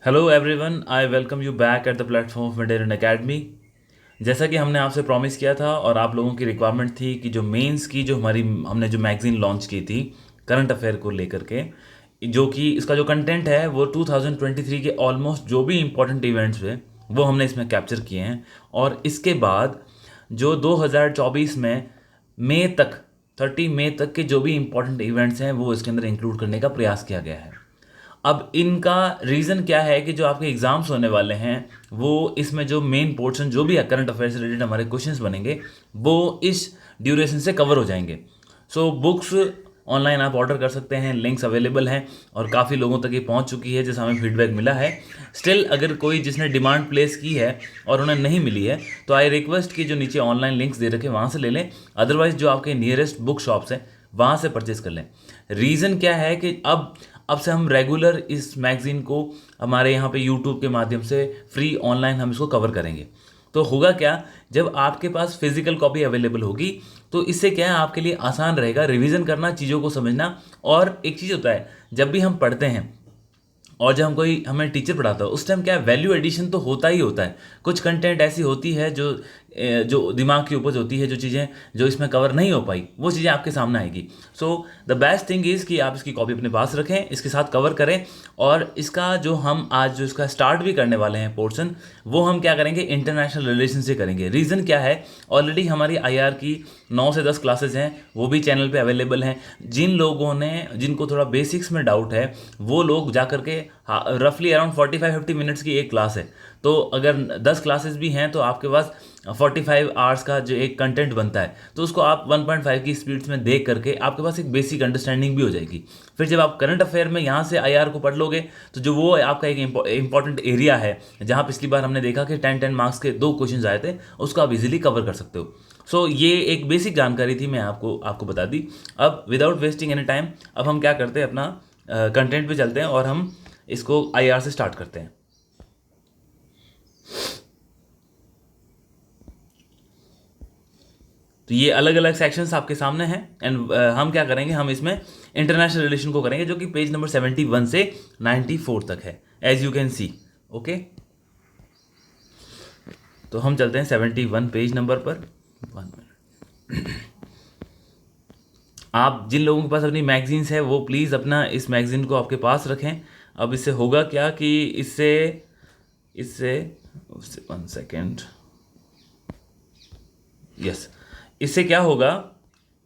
Hello everyone, I welcome you back at the platform of Meridian Academy. जैसा कि हमने आपसे प्रॉमिस किया था और आप लोगों की रिक्वायरमेंट थी कि जो मेंस की जो हमारी हमने जो मैगज़ीन लॉन्च की थी करंट अफेयर को लेकर के, जो कि इसका जो कंटेंट है वो 2023 के ऑलमोस्ट जो भी इम्पोर्टेंट इवेंट्स हुए वो हमने इसमें कैप्चर किए हैं। और इसके बाद जो 2024 में मई तक 30 मई तक के जो भी इम्पोर्टेंट इवेंट्स हैं वो इसके अंदर इंक्लूड करने का प्रयास किया गया है। अब इनका रीज़न क्या है कि जो आपके एग्ज़ाम्स होने वाले हैं वो इसमें जो मेन पोर्शन जो भी करंट अफेयर से रिलेटेड हमारे क्वेश्चंस बनेंगे वो इस ड्यूरेशन से कवर हो जाएंगे। सो बुक्स ऑनलाइन आप ऑर्डर कर सकते हैं, लिंक्स अवेलेबल हैं और काफ़ी लोगों तक ये पहुंच चुकी है जैसा हमें फीडबैक मिला है। स्टिल अगर कोई जिसने डिमांड प्लेस की है और उन्हें नहीं मिली है तो आई रिक्वेस्ट कि जो नीचे ऑनलाइन लिंक्स दे रखे वहाँ से ले लें, अदरवाइज जो आपके नियरेस्ट बुक शॉप्स हैं वहाँ से परचेज कर लें। रीज़न क्या है कि अब से हम रेगुलर इस मैगज़ीन को हमारे यहाँ पे यूट्यूब के माध्यम से फ्री ऑनलाइन हम इसको कवर करेंगे। तो होगा क्या, जब आपके पास फिजिकल कॉपी अवेलेबल होगी तो इससे क्या है आपके लिए आसान रहेगा रिवीजन करना, चीज़ों को समझना। और एक चीज़ होता है, जब भी हम पढ़ते हैं और जब हमें टीचर पढ़ाता है उस टाइम क्या है, वैल्यू एडिशन तो होता ही होता है। कुछ कंटेंट ऐसी होती है जो दिमाग की उपज होती है, जो चीज़ें जो इसमें कवर नहीं हो पाई वो चीज़ें आपके सामने आएगी। So the best thing is कि आप इसकी कॉपी अपने पास रखें, इसके साथ कवर करें। और इसका जो हम आज जो इसका स्टार्ट भी करने वाले हैं पोर्शन, वो हम क्या करेंगे, इंटरनेशनल रिलेशन से करेंगे। रीज़न क्या है, ऑलरेडी हमारी आईआर की 9 से 10 क्लासेज हैं, वो भी चैनल पे अवेलेबल हैं। जिनको थोड़ा बेसिक्स में डाउट है वो लोग जा करके, रफली अराउंड 45-50 मिनट्स की एक क्लास है। तो अगर 10 क्लासेस भी हैं तो आपके पास 45 आवर्स का जो एक कंटेंट बनता है, तो उसको आप 1.5 की स्पीड्स में देख करके आपके पास एक बेसिक अंडरस्टैंडिंग भी हो जाएगी। फिर जब आप करंट अफेयर में यहाँ से आईआर को पढ़ लोगे तो जो वो आपका एक इंपॉर्टेंट एरिया है जहाँ पिछली बार हमने देखा कि 10-10 मार्क्स के 2 क्वेश्चन आए थे, उसको आप इजीली कवर कर सकते हो। सो ये एक बेसिक जानकारी थी, मैं आपको बता दी। अब विदाउट वेस्टिंग एनी टाइम, अब हम क्या करते हैं, अपना कंटेंट पे चलते हैं और हम इसको आईआर से स्टार्ट करते हैं। तो ये अलग अलग सेक्शंस आपके सामने हैं एंड हम क्या करेंगे, हम इसमें इंटरनेशनल रिलेशन को करेंगे जो कि पेज नंबर 71 से 94 तक है, as you can see. Okay, तो हम चलते हैं 71 पेज नंबर पर। 1 मिनट। आप जिन लोगों के पास अपनी मैगजीन्स है वो प्लीज़ अपना इस मैगज़ीन को आपके पास रखें। अब इससे होगा क्या कि इससे इससे 1 सेकेंड, यस, इससे क्या होगा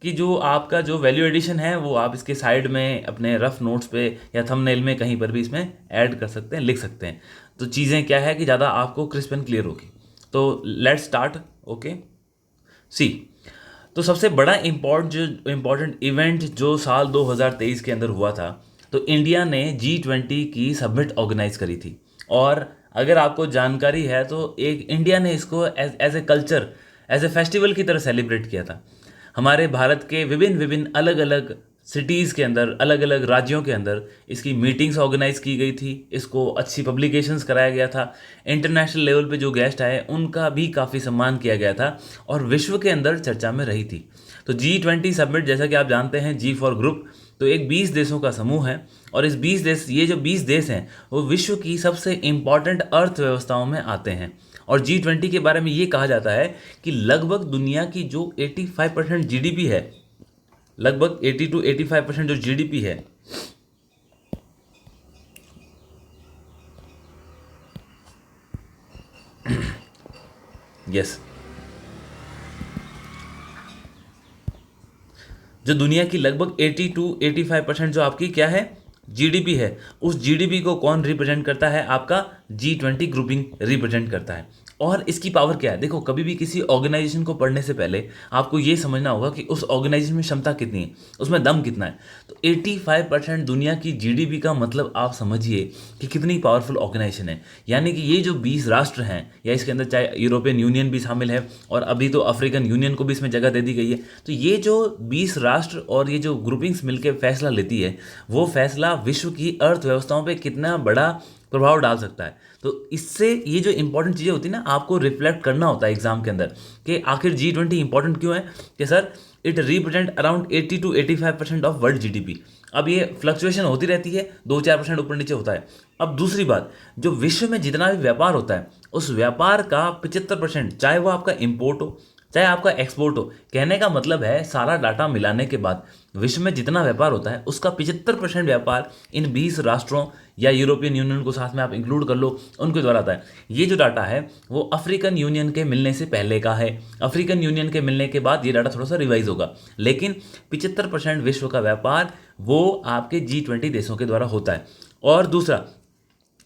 कि जो आपका जो वैल्यू एडिशन है वो आप इसके साइड में अपने रफ नोट्स पे या थंबनेल में कहीं पर भी इसमें ऐड कर सकते हैं, लिख सकते हैं। तो चीज़ें क्या है कि ज़्यादा आपको क्रिस्प एंड क्लियर होगी। तो लेट्स स्टार्ट। ओके, सी, तो सबसे बड़ा इम्पॉर्टेंट इवेंट जो साल 2023 के अंदर हुआ था, तो इंडिया ने G20 की समिट ऑर्गेनाइज करी थी। और अगर आपको जानकारी है तो एक इंडिया ने इसको as a culture, as a festival की तरह सेलिब्रेट किया था। हमारे भारत के विभिन्न विभिन्न अलग अलग सिटीज़ के अंदर, अलग अलग राज्यों के अंदर इसकी मीटिंग्स ऑर्गेनाइज की गई थी, इसको अच्छी पब्लिकेशंस कराया गया था। इंटरनेशनल लेवल पे जो गेस्ट आए उनका भी काफ़ी सम्मान किया गया था और विश्व के अंदर चर्चा में रही थी। तो G20 समिट, जैसा कि आप जानते हैं, G फॉर ग्रुप, तो एक 20 देशों का समूह है। और ये जो 20 देश हैं वो विश्व की सबसे इम्पॉर्टेंट अर्थव्यवस्थाओं में आते हैं। और G20 के बारे में ये कहा जाता है कि लगभग दुनिया की जो 85% जीडीपी है, लगभग 80 to 85% जो जीडीपी है, यस, जो दुनिया की लगभग 80 to 85% जो आपकी क्या है, जीडीपी है, उस जीडीपी को कौन रिप्रेजेंट करता है, आपका G20 ग्रुपिंग रिप्रेजेंट करता है। और इसकी पावर क्या है, देखो, कभी भी किसी ऑर्गेनाइजेशन को पढ़ने से पहले आपको ये समझना होगा कि उस ऑर्गेनाइजेशन में क्षमता कितनी है, उसमें दम कितना है। तो 85% दुनिया की जीडीपी का मतलब आप समझिए कि कितनी पावरफुल ऑर्गेनाइजेशन है। यानी कि ये जो 20 राष्ट्र हैं, या इसके अंदर चाहे यूरोपियन यूनियन भी शामिल है और अभी तो अफ्रीकन यूनियन को भी इसमें जगह दे दी गई है, तो ये जो 20 राष्ट्र और ये जो ग्रुपिंग्स मिलकर फैसला लेती है, वो फैसला विश्व की अर्थव्यवस्थाओं पर कितना बड़ा प्रभाव डाल सकता है। तो इससे ये जो इंपॉर्टेंट चीज़ें होती है ना, आपको रिफ्लेक्ट करना होता है एग्जाम के अंदर कि आखिर G20 इंपॉर्टेंट क्यों है। कि sir, it represent around 80 to 85% of world GDP. अब ये फ्लक्चुएशन होती रहती है, 2-4% ऊपर नीचे होता है। अब दूसरी बात, जो विश्व में जितना भी व्यापार होता है उस व्यापार का 75%, चाहे वो आपका इम्पोर्ट हो चाहे आपका एक्सपोर्ट हो, कहने का मतलब है सारा डाटा मिलाने के बाद विश्व में जितना व्यापार होता है उसका 75% व्यापार इन 20 राष्ट्रों या यूरोपियन यूनियन को साथ में आप इंक्लूड कर लो, उनके द्वारा आता है। ये जो डाटा है वो अफ्रीकन यूनियन के मिलने से पहले का है, अफ्रीकन यूनियन के मिलने के बाद ये डाटा थोड़ा सा रिवाइज होगा, लेकिन 75% विश्व का व्यापार वो आपके G20 देशों के द्वारा होता है। और दूसरा,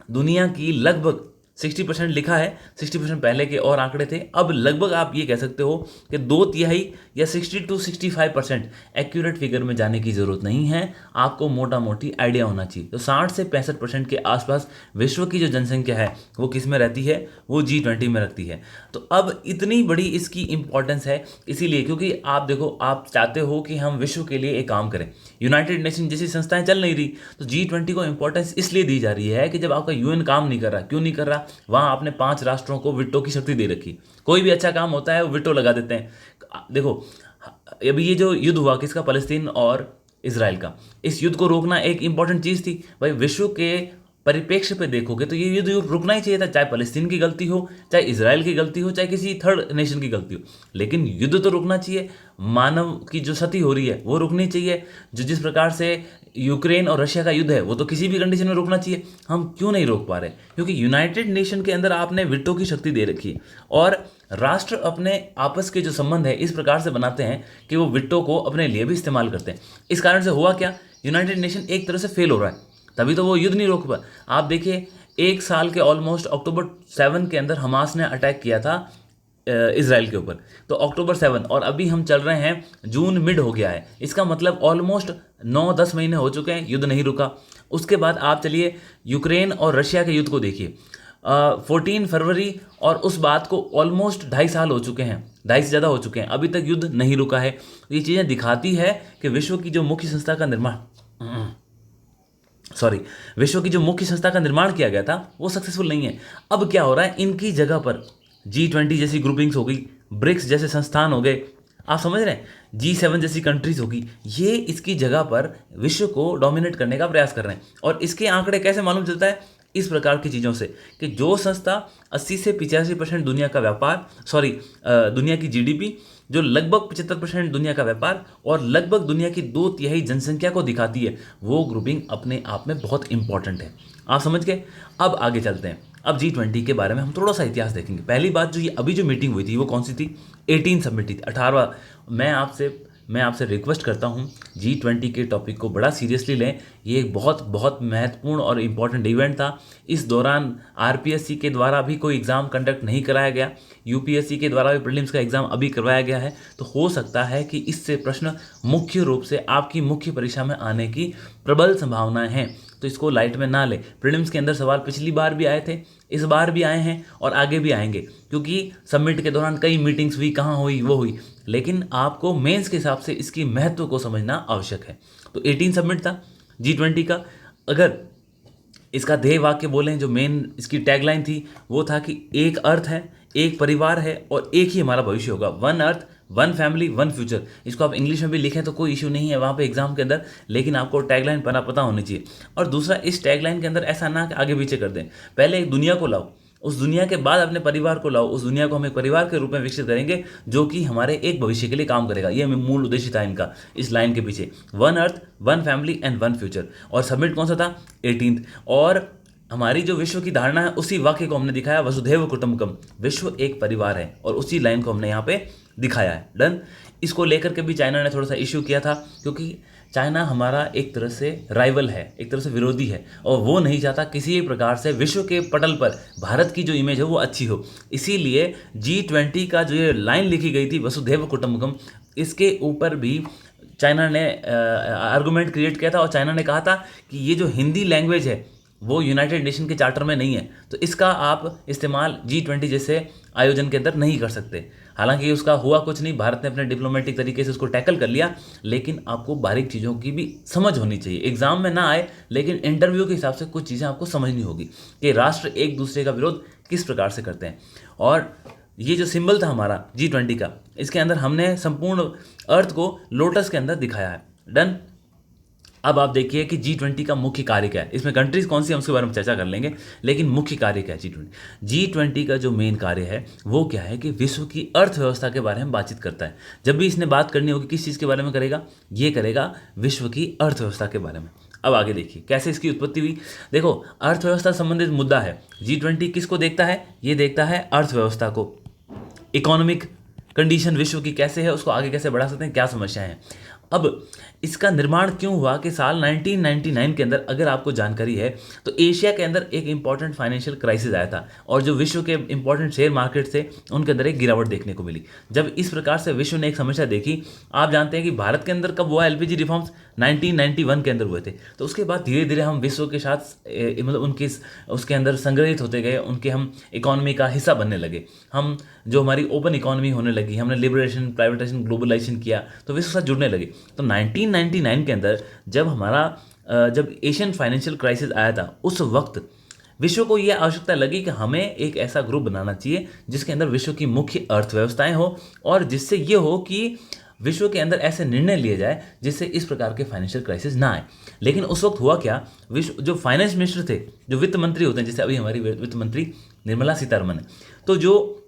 दुनिया की लगभग 60% लिखा है, 60% पहले के और आंकड़े थे, अब लगभग आप ये कह सकते हो कि 2/3 या 60 to 65% एक्यूरेट फिगर में जाने की ज़रूरत नहीं है, आपको मोटा मोटी आइडिया होना चाहिए। तो 60 से 65% के आसपास विश्व की जो जनसंख्या है वो किस में रहती है, वो G20 में रखती है। तो अब इतनी बड़ी इसकी इंपॉर्टेंस है इसीलिए क्योंकि आप देखो, आप चाहते हो कि हम विश्व के लिए एक काम करें, यूनाइटेड नेशन जैसी संस्थाएं चल नहीं रही, तो G20 को इंपॉर्टेंस इसलिए दी जा रही है कि जब आपका यूएन काम नहीं कर रहा, क्यों नहीं कर रहा, वहां आपने 5 राष्ट्रों को विटो की शक्ति दे रखी। कोई भी अच्छा काम होता है वो विटो लगा देते हैं। देखो अभी ये जो युद्ध हुआ किसका, फलस्तीन और इसराइल का, इस युद्ध को रोकना एक इंपॉर्टेंट चीज थी भाई। विश्व के परिप्रेक्ष्य पे देखोगे तो ये युद्ध रुकना ही चाहिए था, चाहे फलस्तीन की गलती हो, चाहे इसराइल की गलती हो, चाहे किसी थर्ड नेशन की गलती हो, लेकिन युद्ध तो रुकना चाहिए। मानव की जो क्षति हो रही है वो रुकनी चाहिए। जो जिस प्रकार से यूक्रेन और रशिया का युद्ध है वो तो किसी भी कंडीशन में रुकना चाहिए। हम क्यों नहीं रोक पा रहे, क्योंकि यूनाइटेड नेशन के अंदर आपने विटो की शक्ति दे रखी है और राष्ट्र अपने आपस के जो संबंध है इस प्रकार से बनाते हैं कि वो विटो को अपने लिए भी इस्तेमाल करते हैं। इस कारण से हुआ क्या, यूनाइटेड नेशन एक तरह से फेल हो रहा है, तभी तो वो युद्ध नहीं रोक पा। आप देखिए, एक साल के ऑलमोस्ट अक्टूबर 7 के अंदर हमास ने अटैक किया था इसराइल के ऊपर, तो अक्टूबर 7 और अभी हम चल रहे हैं जून मिड हो गया है, इसका मतलब ऑलमोस्ट 9-10 महीने हो चुके हैं, युद्ध नहीं रुका। उसके बाद आप चलिए यूक्रेन और रशिया के युद्ध को देखिए, 14 फरवरी और उस बात को ऑलमोस्ट 2.5 साल हो चुके हैं, 2.5 से ज़्यादा हो चुके हैं, अभी तक युद्ध नहीं रुका है। ये चीज़ें दिखाती है कि विश्व की जो मुख्य संस्था का निर्माण किया गया था वो सक्सेसफुल नहीं है। अब क्या हो रहा है, इनकी जगह पर G20 जैसी ग्रुपिंग्स हो गई, ब्रिक्स जैसे संस्थान हो गए, आप समझ रहे हैं, G7 जैसी कंट्रीज होगी, ये इसकी जगह पर विश्व को डोमिनेट करने का प्रयास कर रहे हैं। और इसके आंकड़े कैसे मालूम चलता है, इस प्रकार की चीज़ों से कि जो संस्था 80 से 85% दुनिया का व्यापार, दुनिया की GDP, जो लगभग 75% दुनिया का व्यापार और लगभग दुनिया की 2/3 जनसंख्या को दिखाती है, वो ग्रुपिंग अपने आप में बहुत इंपॉर्टेंट है। आप समझ गए। अब आगे चलते हैं, अब G20 के बारे में हम थोड़ा सा इतिहास देखेंगे। पहली बात, जो ये अभी जो मीटिंग हुई थी वो कौन सी थी, 18 समिट थी, 18वां। मैं आपसे रिक्वेस्ट करता हूँ G20 के टॉपिक को बड़ा सीरियसली लें, ये एक बहुत बहुत महत्वपूर्ण और इम्पॉर्टेंट इवेंट था। इस दौरान RPSC के द्वारा भी कोई एग्ज़ाम कंडक्ट नहीं कराया गया, UPSC के द्वारा भी प्रीलिम्स का एग्ज़ाम अभी करवाया गया है, तो हो सकता है कि इससे प्रश्न मुख्य रूप से आपकी मुख्य परीक्षा में आने की प्रबल संभावनाएं हैं, तो इसको लाइट में ना ले। प्रीलिम्स के अंदर सवाल पिछली बार भी आए थे, इस बार भी आए हैं और आगे भी आएंगे, क्योंकि समिट के दौरान कई मीटिंग्स हुई, कहाँ हुई वो हुई, लेकिन आपको मेंस के हिसाब से इसकी महत्व को समझना आवश्यक है। तो 18 समिट था G20 का। अगर इसका ध्येय वाक्य बोलें, जो मेन इसकी टैगलाइन थी वो था कि एक अर्थ है, एक परिवार है और एक ही हमारा भविष्य होगा, 1 अर्थ 1 फैमिली 1 फ्यूचर। इसको आप इंग्लिश में भी लिखें तो कोई इशू नहीं है वहाँ पे एग्जाम के अंदर, लेकिन आपको टैगलाइन पता होनी चाहिए। और दूसरा, इस टैगलाइन के अंदर ऐसा ना कि आगे पीछे कर दें, पहले एक दुनिया को लाओ, उस दुनिया के बाद अपने परिवार को लाओ, उस दुनिया को हम एक परिवार के रूप में विकसित करेंगे जो कि हमारे एक भविष्य के लिए काम करेगा। ये मूल उद्देश्य था इनका, इस लाइन के पीछे 1 अर्थ 1 फैमिली एंड 1 फ्यूचर। और सबमिट कौन सा था, 18th। और हमारी जो विश्व की धारणा है उसी वाक्य को हमने दिखाया, वसुधैव कुटुंबकम, विश्व एक परिवार है, और उसी लाइन को हमने यहाँ पे दिखाया है। डन। इसको लेकर के भी चाइना ने थोड़ा सा इश्यू किया था, क्योंकि चाइना हमारा एक तरह से राइवल है, एक तरह से विरोधी है, और वो नहीं चाहता किसी भी प्रकार से विश्व के पटल पर भारत की जो इमेज है वो अच्छी हो। इसीलिए G20 का जो ये लाइन लिखी गई थी, वसुधैव कुटुंबकम, इसके ऊपर भी चाइना ने आर्गूमेंट क्रिएट किया था, और चाइना ने कहा था कि ये जो हिंदी लैंग्वेज है वो यूनाइटेड नेशन के चार्टर में नहीं है, तो इसका आप इस्तेमाल G20 जैसे आयोजन के अंदर नहीं कर सकते। हालांकि उसका हुआ कुछ नहीं, भारत ने अपने डिप्लोमेटिक तरीके से उसको टैकल कर लिया, लेकिन आपको बारीक चीज़ों की भी समझ होनी चाहिए। एग्जाम में ना आए, लेकिन इंटरव्यू के हिसाब से कुछ चीज़ें आपको समझनी होगी कि राष्ट्र एक दूसरे का विरोध किस प्रकार से करते हैं। और ये जो सिंबल था हमारा G20 का, इसके अंदर हमने संपूर्ण अर्थ को लोटस के अंदर दिखाया है। डन। अब आप देखिए कि G20 का मुख्य कार्य क्या है, इसमें कंट्रीज कौन सी हम उसके बारे में चर्चा कर लेंगे, लेकिन मुख्य कार्य क्या है G20 का जो मेन कार्य है वो क्या है कि विश्व की अर्थव्यवस्था के बारे में बातचीत करता है। जब भी इसने बात करनी होगी किस चीज़ के बारे में करेगा, ये करेगा विश्व की अर्थव्यवस्था के बारे में। अब आगे देखिए कैसे इसकी उत्पत्ति हुई। देखो, अर्थव्यवस्था संबंधित मुद्दा है। G20 किसको देखता है, ये देखता है अर्थव्यवस्था को, इकोनॉमिक कंडीशन विश्व की कैसे है, उसको आगे कैसे बढ़ा सकते हैं, क्या समस्याएं हैं। अब इसका निर्माण क्यों हुआ कि साल 1999 के अंदर अगर आपको जानकारी है तो एशिया के अंदर एक इंपॉर्टेंट फाइनेंशियल क्राइसिस आया था और जो विश्व के इंपॉर्टेंट शेयर मार्केट थे उनके अंदर एक गिरावट देखने को मिली। जब इस प्रकार से विश्व ने एक समस्या देखी, आप जानते हैं कि भारत के अंदर कब हुआ एलपीजी रिफॉर्म्स, 1991 के अंदर हुए थे। तो उसके बाद धीरे धीरे हम विश्व के साथ मतलब उनके उसके अंदर संग्रहित होते गए, उनके हम इकोनॉमी का हिस्सा बनने लगे। हम जो हमारी ओपन इकोनॉमी होने लगी, हमने लिबरेशन, प्राइवेटाइजेशन, ग्लोबलाइजेशन किया तो विश्व के साथ जुड़ने लगे। तो 1999 के अंदर जब एशियन फाइनेंशियल क्राइसिस आया था, उस वक्त विश्व को यह आवश्यकता लगी कि हमें एक ऐसा ग्रुप बनाना चाहिए जिसके अंदर विश्व की मुख्य अर्थव्यवस्थाएं हो और जिससे ये हो कि विश्व के अंदर ऐसे निर्णय लिए जाए जिससे इस प्रकार के फाइनेंशियल क्राइसिस ना आए। लेकिन उस वक्त हुआ क्या, विश्व जो फाइनेंस मिनिस्टर थे, जो वित्त मंत्री होते हैं, जैसे अभी हमारी वित्त मंत्री निर्मला सीतारमण है, तो जो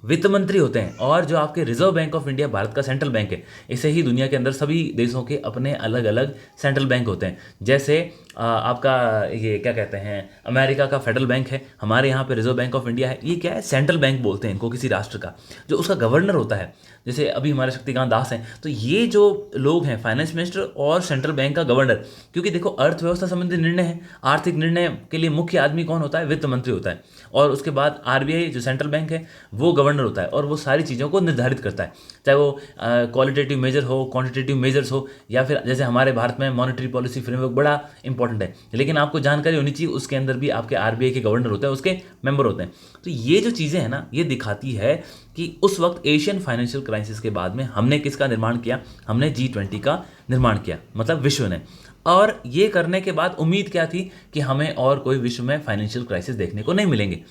वित्त मंत्री होते हैं और जो आपके reserve bank of India, Bharat का सेंट्रल बैंक है, ऐसे ही दुनिया के अंदर सभी देशों के अपने अलग अलग सेंट्रल बैंक होते हैं। जैसे आपका ये क्या कहते हैं, अमेरिका का फेडरल बैंक है, हमारे यहाँ पे रिजर्व बैंक ऑफ इंडिया है। ये क्या है, सेंट्रल बैंक बोलते हैं इनको किसी राष्ट्र का, जो उसका गवर्नर होता है। जैसे अभी हमारे शक्तिकांत दास हैं, तो ये जो लोग हैं फाइनेंस मिनिस्टर और सेंट्रल बैंक का गवर्नर, क्योंकि देखो अर्थव्यवस्था संबंधी निर्णय है, आर्थिक निर्णय के लिए मुख्य आदमी कौन होता है, वित्त मंत्री होता है। और उसके बाद आरबीआई जो सेंट्रल बैंक है वो गवर्नर होता है और वो सारी चीज़ों को निर्धारित करता है, चाहे वो क्वालिटेटिव मेजर हो, क्वांटिटेटिव मेजर्स हो, या फिर जैसे हमारे भारत में मॉनेटरी पॉलिसी फ्रेमवर्क बड़ा इंपॉर्टेंट है। लेकिन आपको जानकारी होनी चाहिए उसके अंदर भी आपके आरबीआई के गवर्नर होते हैं, उसके मेंबर होते हैं। तो ये जो चीज़ें हैं ना, ये दिखाती है कि उस वक्त एशियन फाइनेंशियल क्राइसिस के बाद में हमने किसका निर्माण किया, हमने G20 का निर्माण किया, मतलब विश्व ने। और ये करने के बाद उम्मीद क्या थी कि हमें और कोई विश्व में फाइनेंशियल क्राइसिस देखने को नहीं मिलेंगे।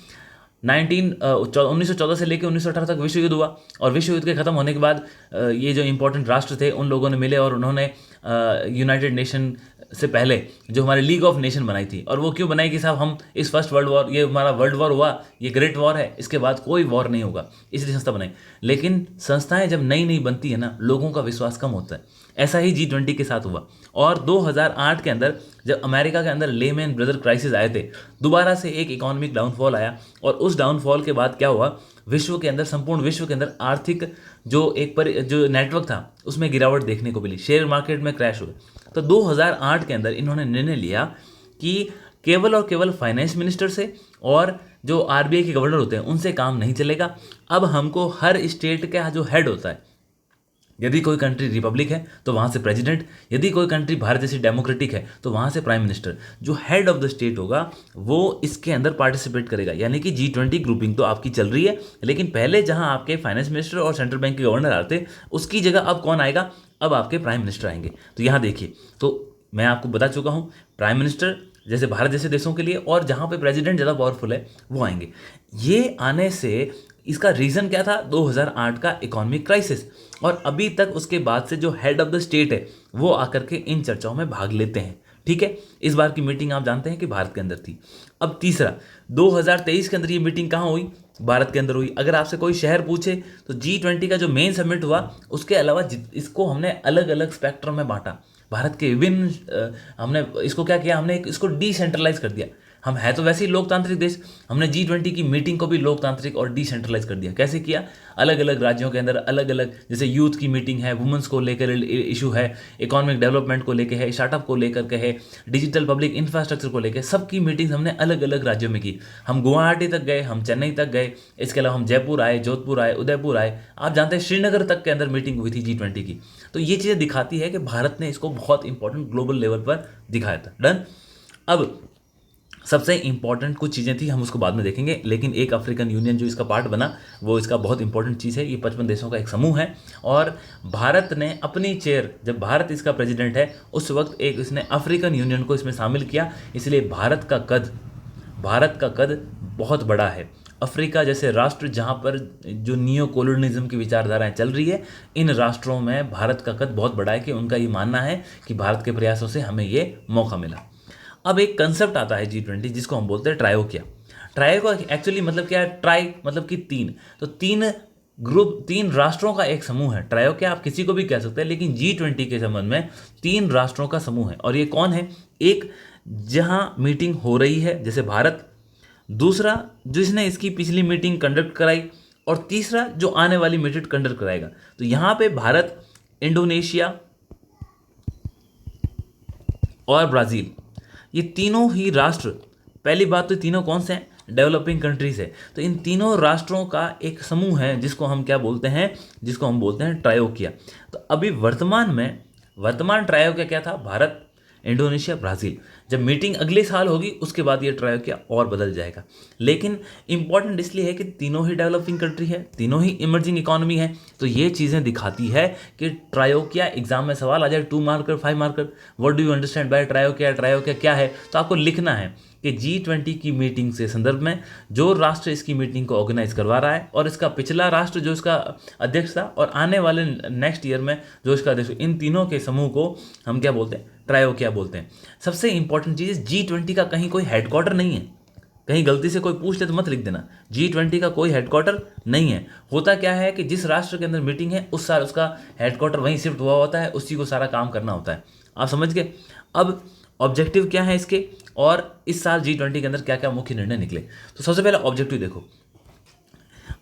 1914 से लेकर 1918 तक विश्व युद्ध हुआ और विश्व युद्ध के खत्म होने के बाद ये जो इंपॉर्टेंट राष्ट्र थे उन लोगों ने मिले और उन्होंने यूनाइटेड नेशन से पहले जो हमारी लीग ऑफ नेशन बनाई थी। और वो क्यों बनाई कि साहब हम इस फर्स्ट वर्ल्ड वॉर, ये हमारा वर्ल्ड वॉर हुआ, ये ग्रेट वॉर है, इसके बाद कोई वॉर नहीं होगा, इसलिए संस्था बनाई। लेकिन संस्थाएं जब नई नई बनती है ना, लोगों का विश्वास कम होता है। ऐसा ही G20 के साथ हुआ। और 2008 के अंदर जब अमेरिका के अंदर लेमैन ब्रदर क्राइसिस आए थे, दोबारा से एक इकोनॉमिक डाउनफॉल आया और उस डाउनफॉल के बाद क्या हुआ, विश्व के अंदर, संपूर्ण विश्व के अंदर आर्थिक जो नेटवर्क था उसमें गिरावट देखने को मिली, शेयर मार्केट में क्रैश हुए। तो 2008 के अंदर इन्होंने निर्णय लिया कि केवल और केवल फाइनेंस मिनिस्टर से और जो आरबीआई के गवर्नर होते हैं उनसे काम नहीं चलेगा। अब हमको हर स्टेट का जो हेड होता है, यदि कोई कंट्री रिपब्लिक है तो वहाँ से प्रेसिडेंट, यदि कोई कंट्री भारत जैसी डेमोक्रेटिक है तो वहाँ से प्राइम मिनिस्टर, जो हेड ऑफ द स्टेट होगा वो इसके अंदर पार्टिसिपेट करेगा। यानी कि G20 ग्रुपिंग तो आपकी चल रही है, लेकिन पहले जहाँ आपके फाइनेंस मिनिस्टर और सेंट्रल बैंक के गवर्नर आते, उसकी जगह अब कौन आएगा, अब आपके प्राइम मिनिस्टर आएंगे। तो यहाँ देखिए, तो मैं आपको बता चुका हूँ, प्राइम मिनिस्टर जैसे भारत जैसे देशों के लिए, और जहाँ पे प्रेसिडेंट ज़्यादा पावरफुल है वो आएंगे। ये आने से इसका रीज़न क्या था, 2008 का इकोनॉमिक क्राइसिस। और अभी तक उसके बाद से जो हेड ऑफ द स्टेट है वो आकर के इन चर्चाओं में भाग लेते हैं। ठीक है, इस बार की मीटिंग आप जानते हैं कि भारत के अंदर थी। अब तीसरा, 2023 के अंदर ये मीटिंग कहाँ हुई, भारत के अंदर हुई। अगर आपसे कोई शहर पूछे तो G20 का जो मेन समिट हुआ, उसके अलावा इसको हमने अलग अलग स्पेक्ट्रम में बांटा। भारत के विभिन्न हमने इसको क्या किया, हमने इसको डिसेंट्रलाइज कर दिया। हम है तो वैसे ही लोकतांत्रिक देश, हमने G20 की मीटिंग को भी लोकतांत्रिक और डिसेंट्रलाइज कर दिया। कैसे किया, अलग अलग राज्यों के अंदर अलग अलग, जैसे यूथ की मीटिंग है, वुमेंस को लेकर इशू है, इकोनॉमिक डेवलपमेंट को लेकर है, स्टार्टअप को लेकर के है, डिजिटल पब्लिक इंफ्रास्ट्रक्चर को लेकर, सबकी मीटिंग हमने अलग अलग राज्यों में की। हम गुवाहाटी तक गए, हम चेन्नई तक गए, इसके अलावा हम जयपुर आए, जोधपुर आए, उदयपुर आए, आप जानते हैं श्रीनगर तक के अंदर मीटिंग हुई थी G20 की। तो ये चीज़ें दिखाती है कि भारत ने इसको बहुत इंपॉर्टेंट ग्लोबल लेवल पर दिखाया था। डन। अब सबसे इंपॉर्टेंट कुछ चीज़ें थी, हम उसको बाद में देखेंगे, लेकिन एक अफ्रीकन यूनियन जो इसका पार्ट बना, वो इसका बहुत इंपॉर्टेंट चीज़ है। ये 55 देशों का एक समूह है और भारत ने अपनी चेयर, जब भारत इसका प्रेसिडेंट है, उस वक्त एक इसने अफ्रीकन यूनियन को इसमें शामिल किया। इसलिए भारत का कद बहुत बड़ा है। अफ्रीका जैसे राष्ट्र जहाँ पर जो नियो कोलोनिज्म की विचारधाराएं चल रही है, इन राष्ट्रों में भारत का कद बहुत बड़ा है कि उनका ये मानना है कि भारत के प्रयासों से हमें ये मौका मिला। अब एक कंसेप्ट आता है G20 जिसको हम बोलते हैं ट्रायोकिया। ट्रायोकिया एक्चुअली मतलब क्या है? ट्राई मतलब कि तीन, तो तीन राष्ट्रों का एक समूह है। ट्रायोकिया आप किसी को भी कह सकते हैं, लेकिन G20 के संबंध में तीन राष्ट्रों का समूह है। और ये कौन है? एक जहां मीटिंग हो रही है जैसे भारत, दूसरा जिसने इसकी पिछली मीटिंग कंडक्ट कराई, और तीसरा जो आने वाली मीटिंग कंडक्ट कराएगा। तो यहां पे भारत, इंडोनेशिया और ब्राज़ील, ये तीनों ही राष्ट्र, पहली बात तो तीनों कौन से हैं? डेवलपिंग कंट्रीज है। तो इन तीनों राष्ट्रों का एक समूह है जिसको हम क्या बोलते हैं? जिसको हम बोलते हैं ट्रायोकिया। तो अभी वर्तमान ट्रायोकिया क्या था? Bharat, Indonesia, Brazil. जब मीटिंग अगले साल होगी उसके बाद ये ट्रायोकिया और बदल जाएगा। लेकिन इंपॉर्टेंट इसलिए है कि तीनों ही डेवलपिंग कंट्री है, तीनों ही इमर्जिंग इकोनॉमी है। तो ये चीज़ें दिखाती है कि ट्रायोकिया, एग्जाम में सवाल आ जाए 2 marker 5 marker, what do you understand by troika? Troika क्या है? तो आपको लिखना है कि G20 की मीटिंग से संदर्भ में जो राष्ट्र इसकी मीटिंग को ऑर्गेनाइज करवा रहा है, और इसका पिछला राष्ट्र जो इसका अध्यक्ष था, और आने वाले नेक्स्ट ईयर में जो इसका अध्यक्ष, इन तीनों के समूह को हम क्या बोलते हैं? ट्रायोकिया बोलते हैं। सबसे इंपॉर्टेंट चीज़, G20 का कहीं कोई हेडक्वार्टर नहीं है। कहीं गलती से कोई पूछ ले तो मत लिख देना, G20 का कोई हेडक्वार्टर नहीं है। होता क्या है कि जिस राष्ट्र के अंदर मीटिंग है उस साल उसका हेडक्वार्टर वहीं शिफ्ट हुआ होता है, उसी को सारा काम करना होता है। आप समझ गए? अब ऑब्जेक्टिव क्या है इसके, और इस साल G20 के अंदर क्या क्या मुख्य निर्णय निकले। तो सबसे पहला ऑब्जेक्टिव देखो,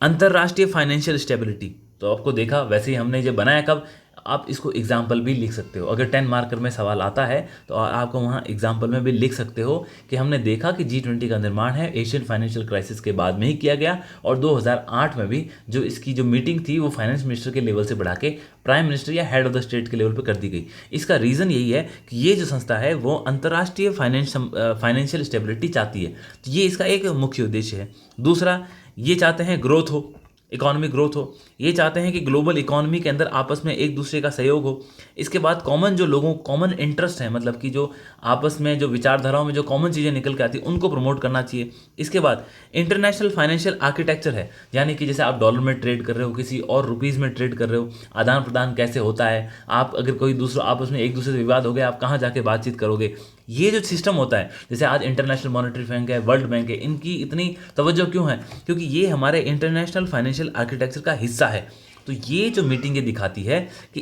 अंतरराष्ट्रीय फाइनेंशियल स्टेबिलिटी। तो आपको देखा, वैसे ही हमने जो बनाया, कब आप इसको एग्जाम्पल भी लिख सकते हो। अगर 10 मार्कर में सवाल आता है तो आपको वहाँ एग्जाम्पल में भी लिख सकते हो कि हमने देखा कि G20 का निर्माण है एशियन फाइनेंशियल क्राइसिस के बाद में ही किया गया, और 2008 में भी जो इसकी जो मीटिंग थी वो फाइनेंस मिनिस्टर के लेवल से बढ़ा के प्राइम मिनिस्टर या हेड ऑफ द स्टेट के लेवल पर कर दी गई। इसका रीज़न यही है कि ये जो संस्था है वो अंतर्राष्ट्रीय फाइनेंशियल स्टेबिलिटी चाहती है। तो ये इसका एक मुख्य उद्देश्य है। दूसरा, ये चाहते हैं ग्रोथ हो, इकोनॉमिक ग्रोथ हो। ये चाहते हैं कि ग्लोबल इकोनॉमी के अंदर आपस में एक दूसरे का सहयोग हो। इसके बाद कॉमन इंटरेस्ट है, मतलब कि जो आपस में जो विचारधाराओं में जो कॉमन चीज़ें निकल के आती हैं उनको प्रमोट करना चाहिए। इसके बाद इंटरनेशनल फाइनेंशियल आर्किटेक्चर है, यानी कि जैसे आप डॉलर में ट्रेड कर रहे हो, किसी और रुपीज़ में ट्रेड कर रहे हो, आदान प्रदान कैसे होता है, आप अगर कोई दूसरा आपस में एक दूसरे से विवाद हो गया, आप कहाँ जाके बातचीत करोगे, ये जो सिस्टम होता है। जैसे आज इंटरनेशनल मॉनेटरी बैंक है, वर्ल्ड बैंक है, इनकी इतनी तवज्जो क्यों है? क्योंकि ये हमारे इंटरनेशनल फाइनेंशियल आर्किटेक्चर का हिस्सा है। तो ये जो मीटिंग ये दिखाती है कि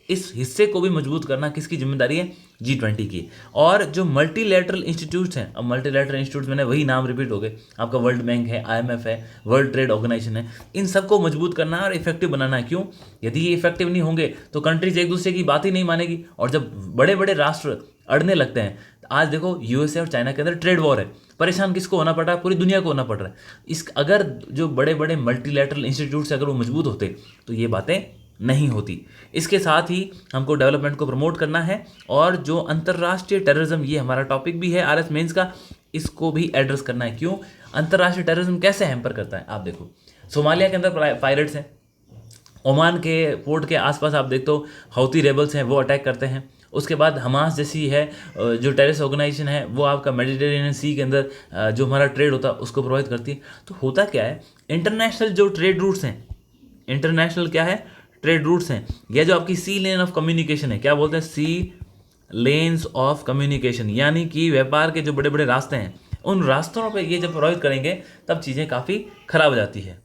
इस हिस्से को भी मजबूत करना किसकी जिम्मेदारी है? G20 की। और जो मल्टीलैटरल इंस्टीट्यूट्स हैं, अब मल्टीलैटरल इंस्टीट्यूट्स मैंने वही नाम रिपीट हो गए, आपका वर्ल्ड बैंक है, IMF है, वर्ल्ड ट्रेड ऑर्गेनाइजेशन है, इन सबको मजबूत करना है और इफेक्टिव बनाना है। क्यों? यदि ये इफेक्टिव नहीं होंगे तो कंट्रीज एक दूसरे की बात ही नहीं मानेगी, और जब बड़े बड़े राष्ट्र अड़ने लगते हैं, आज देखो USA और चाइना के अंदर ट्रेड वॉर है, परेशान किसको होना पड़ रहा है? पूरी दुनिया को होना पड़ रहा है। अगर जो बड़े बड़े मल्टीलैटरल इंस्टीट्यूट्स अगर वो मजबूत होते तो ये बातें नहीं होती। इसके साथ ही हमको डेवलपमेंट को प्रमोट करना है, और जो अंतर्राष्ट्रीय टेररिज्म, ये हमारा टॉपिक भी है RS मेंस का, इसको भी एड्रेस करना है। क्यों? अंतर्राष्ट्रीय टेररिज्म कैसे हैम्पर करता है? आप देखो, सोमालिया के अंदर पायरेट्स हैं, ओमान के पोर्ट के आसपास आप देखते हो हौती रेबल्स हैं, वो अटैक करते हैं। उसके बाद हमास जैसी है जो टेररिस्ट ऑर्गेनाइजेशन है, वो आपका मेडिटेरेनियन सी के अंदर जो हमारा ट्रेड होता है उसको प्रभावित करती है। तो होता क्या है, इंटरनेशनल जो ट्रेड रूट्स हैं, इंटरनेशनल क्या है? ट्रेड रूट्स हैं, या जो आपकी सी लेन ऑफ कम्युनिकेशन है, क्या बोलते हैं? सी लेन्स ऑफ कम्युनिकेशन, यानी कि व्यापार के जो बड़े बड़े रास्ते हैं, उन रास्तों पर ये जब प्रभावित करेंगे तब चीज़ें काफ़ी खराब हो जाती है।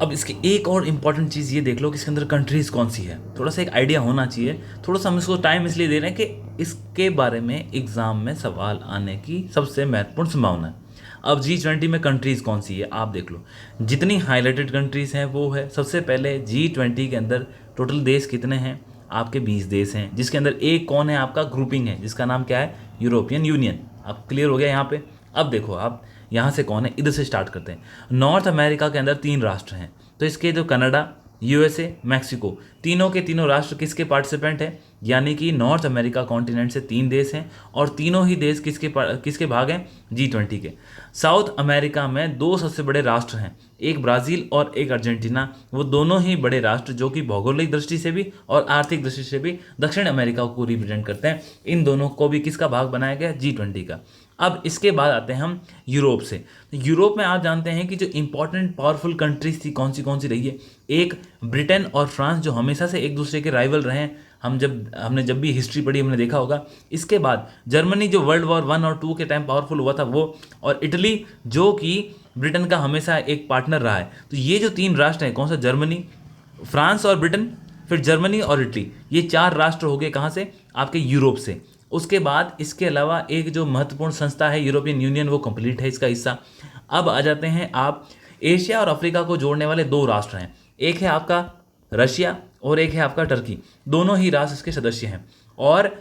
अब इसकी एक और इम्पॉर्टेंट चीज़ ये देख लो कि इसके अंदर कंट्रीज़ कौन सी है, थोड़ा सा एक आइडिया होना चाहिए। थोड़ा सा हम इसको टाइम इसलिए दे रहे हैं कि इसके बारे में एग्ज़ाम में सवाल आने की सबसे महत्वपूर्ण संभावना है। अब G20 में कंट्रीज़ कौन सी है आप देख लो, जितनी हाईलाइटेड कंट्रीज़ हैं वो है। सबसे पहले G20 के अंदर टोटल देश कितने हैं? आपके 20 देश हैं, जिसके अंदर एक कौन है? आपका ग्रुपिंग है जिसका नाम क्या है? European union. अब क्लियर हो गया यहाँ पे। अब देखो आप यहाँ से कौन है, इधर से स्टार्ट करते हैं। नॉर्थ अमेरिका के अंदर 3 राष्ट्र हैं, तो इसके जो कनाडा, USA, मैक्सिको, तीनों के तीनों राष्ट्र किसके पार्टिसिपेंट हैं? यानी कि नॉर्थ अमेरिका कॉन्टिनेंट से 3 देश हैं और तीनों ही देश किसके भाग हैं? G20 के। साउथ अमेरिका में 2 सबसे बड़े राष्ट्र हैं, एक ब्राज़ील और एक अर्जेंटीना। वो दोनों ही बड़े राष्ट्र जो कि भौगोलिक दृष्टि से भी और आर्थिक दृष्टि से भी दक्षिण अमेरिका को रिप्रेजेंट करते हैं। इन दोनों को भी किसका भाग बनाया गया? G20 का। अब इसके बाद आते हैं हम यूरोप से। तो यूरोप में आप जानते हैं कि जो इंपॉर्टेंट पावरफुल कंट्रीज थी कौन सी रही है? एक ब्रिटेन और फ्रांस, जो हमेशा से एक दूसरे के राइवल रहे हैं। हमने जब भी हिस्ट्री पढ़ी हमने देखा होगा। इसके बाद जर्मनी, जो वर्ल्ड वॉर 1 और 2 के टाइम पावरफुल हुआ था वो, और इटली जो कि ब्रिटेन का हमेशा एक पार्टनर रहा है। तो ये जो 3 राष्ट्र हैं, कौन सा? जर्मनी, फ्रांस और ब्रिटेन, फिर जर्मनी और इटली, ये 4 राष्ट्र हो गए कहाँ से? आपके यूरोप से। उसके बाद इसके अलावा एक जो महत्वपूर्ण संस्था है यूरोपियन यूनियन, वो कंप्लीट है इसका हिस्सा। अब आ जाते हैं आप एशिया और अफ्रीका को जोड़ने वाले 2 राष्ट्र हैं, एक है आपका रशिया और एक है आपका टर्की। दोनों ही राष्ट्र इसके सदस्य हैं। और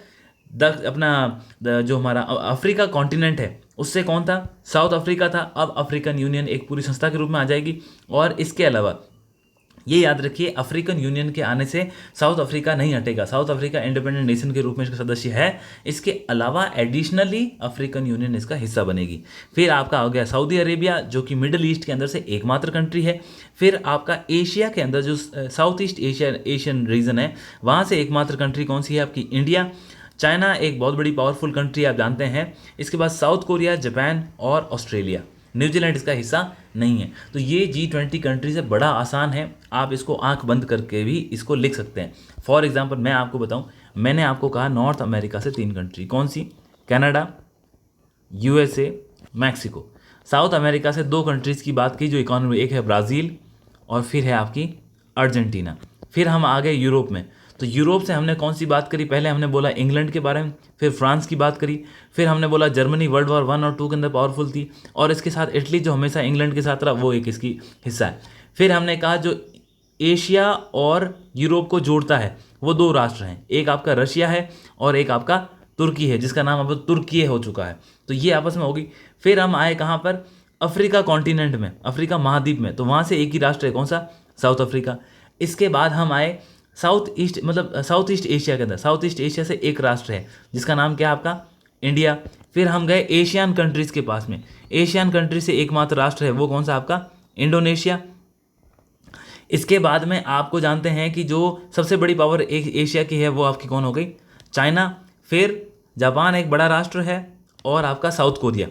जो हमारा अफ्रीका कॉन्टिनेंट है उससे कौन था? साउथ अफ्रीका था। अब अफ्रीकन यूनियन एक पूरी संस्था के रूप में आ जाएगी। और इसके अलावा ये याद रखिए, अफ्रीकन यूनियन के आने से साउथ अफ्रीका नहीं हटेगा। साउथ अफ्रीका इंडिपेंडेंट नेशन के रूप में इसका सदस्य है। इसके अलावा एडिशनली अफ्रीकन यूनियन इसका हिस्सा बनेगी। फिर आपका हो गया सऊदी अरेबिया, जो कि मिडिल ईस्ट के अंदर से एकमात्र कंट्री है। फिर आपका एशिया के अंदर जो साउथ ईस्ट एशियन रीजन है, वहाँ से एकमात्र कंट्री कौन सी है? आपकी इंडिया। चाइना एक बहुत बड़ी पावरफुल कंट्री आप जानते हैं। इसके बाद साउथ कोरिया, जापान और ऑस्ट्रेलिया। न्यूजीलैंड इसका हिस्सा नहीं है। तो ये G20 कंट्री से बड़ा आसान है, आप इसको आंख बंद करके भी इसको लिख सकते हैं। फॉर एग्जांपल मैं आपको बताऊं, मैंने आपको कहा नॉर्थ अमेरिका से 3 कंट्री, कौन सी? Canada, USA, Mexico. South America से 2 कंट्रीज़ की बात की जो इकोनॉमी, एक है ब्राज़ील और फिर है आपकी अर्जेंटीना। फिर हम आ गए यूरोप में। तो यूरोप से हमने कौन सी बात करी? पहले हमने बोला इंग्लैंड के बारे में, फिर फ्रांस की बात करी, फिर हमने बोला जर्मनी वर्ल्ड वॉर 1 और 2 के अंदर पावरफुल थी, और इसके साथ इटली जो हमेशा इंग्लैंड के साथ रहा, वो एक इसकी हिस्सा है। फिर हमने कहा जो एशिया और यूरोप को जोड़ता है वो 2 राष्ट्र हैं, एक आपका रशिया है और एक आपका तुर्की है, जिसका नाम अब तुर्की हो चुका है। तो ये आपस में होगी। फिर हम आए कहाँ पर? अफ्रीका कॉन्टिनेंट में, अफ्रीका महाद्वीप में। तो वहाँ से एक ही राष्ट्र है, कौन सा? South Africa. इसके बाद हम आए साउथ ईस्ट एशिया के अंदर। साउथ ईस्ट एशिया से एक राष्ट्र है जिसका नाम क्या है? आपका इंडिया। फिर हम गए एशियन कंट्रीज़ के पास में। एशियन कंट्री से एकमात्र राष्ट्र है, वो कौन सा? आपका इंडोनेशिया। इसके बाद में आपको जानते हैं कि जो सबसे बड़ी पावर एशिया की है वो आपकी कौन हो गई? चाइना। फिर जापान एक बड़ा राष्ट्र है और आपका साउथ कोरिया।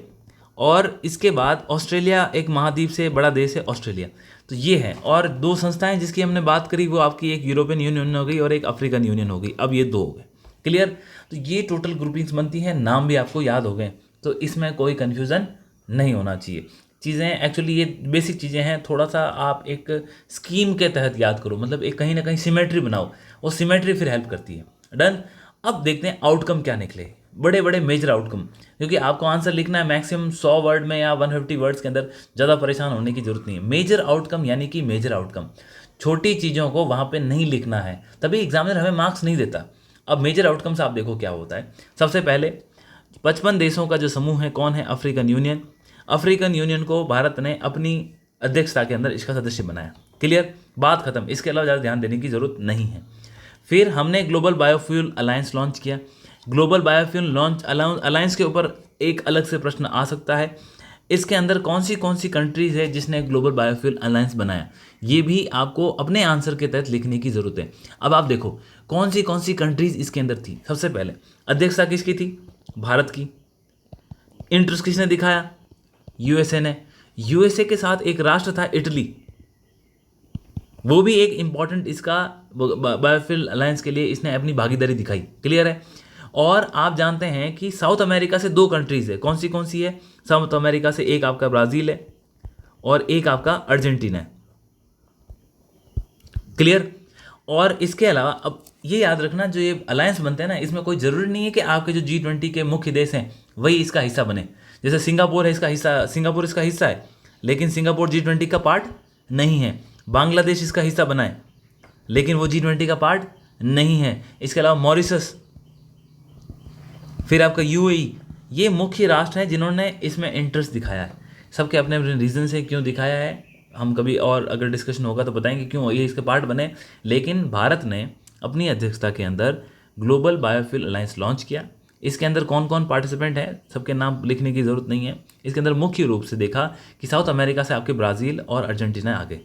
और इसके बाद ऑस्ट्रेलिया एक महाद्वीप से बड़ा देश है, ऑस्ट्रेलिया। तो ये है। और 2 संस्थाएं जिसकी हमने बात करी वो आपकी एक यूरोपियन यूनियन हो गई और एक अफ्रीकन यूनियन हो गई। अब ये 2 हो गए, क्लियर? तो ये टोटल ग्रुपिंग्स बनती हैं, नाम भी आपको याद हो गए, तो इसमें कोई कन्फ्यूज़न नहीं होना चाहिए। चीज़ें एक्चुअली ये बेसिक चीज़ें हैं, थोड़ा सा आप एक स्कीम के तहत याद करो, मतलब एक कहीं ना कहीं सिमेट्री बनाओ, वो सिमेट्री फिर हेल्प करती है। डन। अब देखते हैं आउटकम क्या निकले, बड़े बड़े मेजर आउटकम, क्योंकि आपको आंसर लिखना है मैक्सिमम 100 वर्ड में या 150 वर्ड्स के अंदर, ज़्यादा परेशान होने की जरूरत नहीं है। मेजर आउटकम यानी कि मेजर आउटकम, छोटी चीज़ों को वहाँ पे नहीं लिखना है, तभी एग्जामिनर हमें मार्क्स नहीं देता। अब मेजर आउटकम से आप देखो क्या होता है। सबसे पहले 55 देशों का जो समूह है, कौन है? African union. अफ्रीकन यूनियन को भारत ने अपनी अध्यक्षता के अंदर इसका सदस्य बनाया, क्लियर? बात खत्म, इसके अलावा ज़्यादा ध्यान देने की जरूरत नहीं है। फिर हमने ग्लोबल बायोफ्यूल अलायंस लॉन्च किया। ग्लोबल बायोफ्यूल लॉन्च अलायंस के ऊपर एक अलग से प्रश्न आ सकता है, इसके अंदर कौन सी कंट्रीज़ है जिसने ग्लोबल बायोफ्यूल अलायंस बनाया, ये भी आपको अपने आंसर के तहत लिखने की ज़रूरत है। अब आप देखो कौन सी कंट्रीज़ इसके अंदर थी। सबसे पहले अध्यक्षता किसकी थी? भारत की। इंटरेस्ट किसने दिखाया? USA ने। USA के साथ एक राष्ट्र था इटली, वो भी एक इंपॉर्टेंट इसका बायोफ्यूल अलायंस के लिए इसने अपनी भागीदारी दिखाई, क्लियर है? और आप जानते हैं कि साउथ अमेरिका से 2 कंट्रीज़ है, कौन सी है? साउथ अमेरिका से एक आपका ब्राज़ील है और एक आपका अर्जेंटीना है, क्लियर? और इसके अलावा अब ये याद रखना, जो ये अलायंस बनते हैं ना, इसमें कोई ज़रूरी नहीं है कि आपके जो G20 के मुख्य देश हैं वही इसका हिस्सा बने। जैसे सिंगापुर है इसका हिस्सा, सिंगापुर इसका हिस्सा है, लेकिन सिंगापुर G20 का पार्ट नहीं है। बांग्लादेश इसका हिस्सा बना है, लेकिन वो G20 का पार्ट नहीं है। इसके अलावा मॉरिशस, फिर आपका UAE, ये मुख्य राष्ट्र हैं जिन्होंने इसमें इंटरेस्ट दिखाया है। सबके अपने अपने रीज़न से क्यों दिखाया है, हम कभी और अगर डिस्कशन होगा तो बताएंगे क्यों ये इसके पार्ट बने। लेकिन भारत ने अपनी अध्यक्षता के अंदर ग्लोबल बायोफ्यूल अलायंस लॉन्च किया। इसके अंदर कौन कौन पार्टिसिपेंट हैं सबके नाम लिखने की ज़रूरत नहीं है। इसके अंदर मुख्य रूप से देखा कि साउथ अमेरिका से आपके ब्राज़ील और अर्जेंटीना आ गए।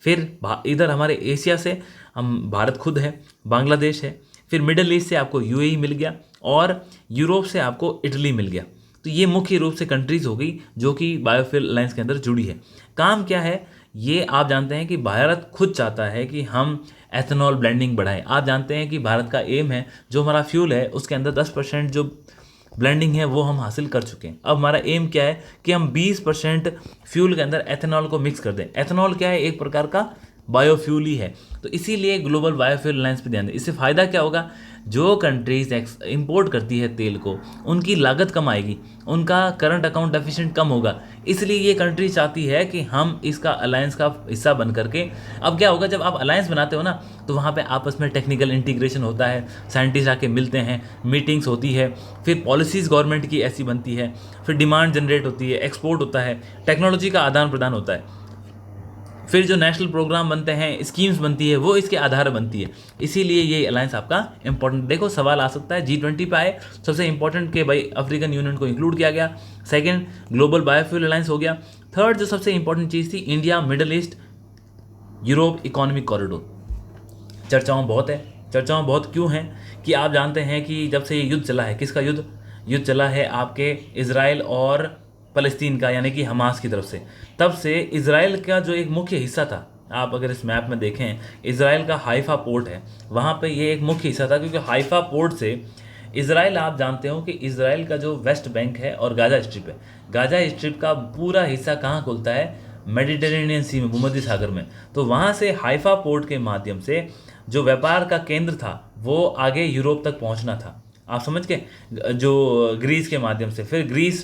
फिर इधर हमारे एशिया से हम भारत खुद है, बांग्लादेश है। फिर मिडल ईस्ट से आपको यूएई मिल गया और यूरोप से आपको इटली मिल गया। तो ये मुख्य रूप से कंट्रीज़ हो गई जो कि बायोफ्यूल अलायंस के अंदर जुड़ी है। काम क्या है ये आप जानते हैं कि भारत खुद चाहता है कि हम एथेनॉल ब्लेंडिंग बढ़ाएं। आप जानते हैं कि भारत का एम है जो हमारा फ्यूल है उसके अंदर 10% जो ब्लेंडिंग है वो हम हासिल कर चुके हैं। अब हमारा एम क्या है कि हम 20% फ्यूल के अंदर एथेनॉल को मिक्स कर दें। एथेनॉल क्या है, एक प्रकार का बायोफ्यूल ही है। तो इसीलिए ग्लोबल बायोफ्यूल अलायंस पे ध्यान दें। इससे फ़ायदा क्या होगा, जो कंट्रीज इंपोर्ट करती है तेल को उनकी लागत कम आएगी, उनका करंट अकाउंट डेफिशिएंट कम होगा। इसलिए ये कंट्री चाहती है कि हम इसका अलायंस का हिस्सा बन करके, अब क्या होगा जब आप अलायंस बनाते हो ना तो वहाँ पे आपस में टेक्निकल इंटीग्रेशन होता है, साइंटिस्ट आके मिलते हैं, मीटिंग्स होती है, फिर पॉलिसीज़ गवर्नमेंट की ऐसी बनती है, फिर डिमांड जनरेट होती है, एक्सपोर्ट होता है, टेक्नोलॉजी का आदान प्रदान होता है, फिर जो नेशनल प्रोग्राम बनते हैं, स्कीम्स बनती है, वो इसके आधार बनती है। इसीलिए ये अलायंस आपका इंपॉर्टेंट। देखो सवाल आ सकता है G20 पे आए सबसे इंपॉर्टेंट के भाई अफ्रीकन यूनियन को इंक्लूड किया गया। सेकंड ग्लोबल बायोफ्यूल अलायंस हो गया। थर्ड जो सबसे इंपॉर्टेंट चीज़ थी India middle east Europe economic corridor. चर्चाओं बहुत है, चर्चाओं बहुत क्यों हैं कि आप जानते हैं कि जब से ये युद्ध चला है, किसका युद्ध, युद्ध चला है आपके इजराइल और फ़लस्तीन का, यानी कि हमास की तरफ से। तब से इजराइल का जो एक मुख्य हिस्सा था, आप अगर इस मैप में देखें, इजराइल का हाइफा पोर्ट है, वहाँ पे ये एक मुख्य हिस्सा था क्योंकि हाइफा पोर्ट से इजराइल, आप जानते हो कि इजराइल का जो वेस्ट बैंक है और गाजा स्ट्रिप है, गाजा स्ट्रिप का पूरा हिस्सा कहाँ खुलता है, मेडिटेरेनियन सी में, भूमध्य सागर में। तो वहाँ से हाइफा पोर्ट के माध्यम से जो व्यापार का केंद्र था वो आगे यूरोप तक पहुँचना था। आप समझ के, जो ग्रीस के माध्यम से, फिर ग्रीस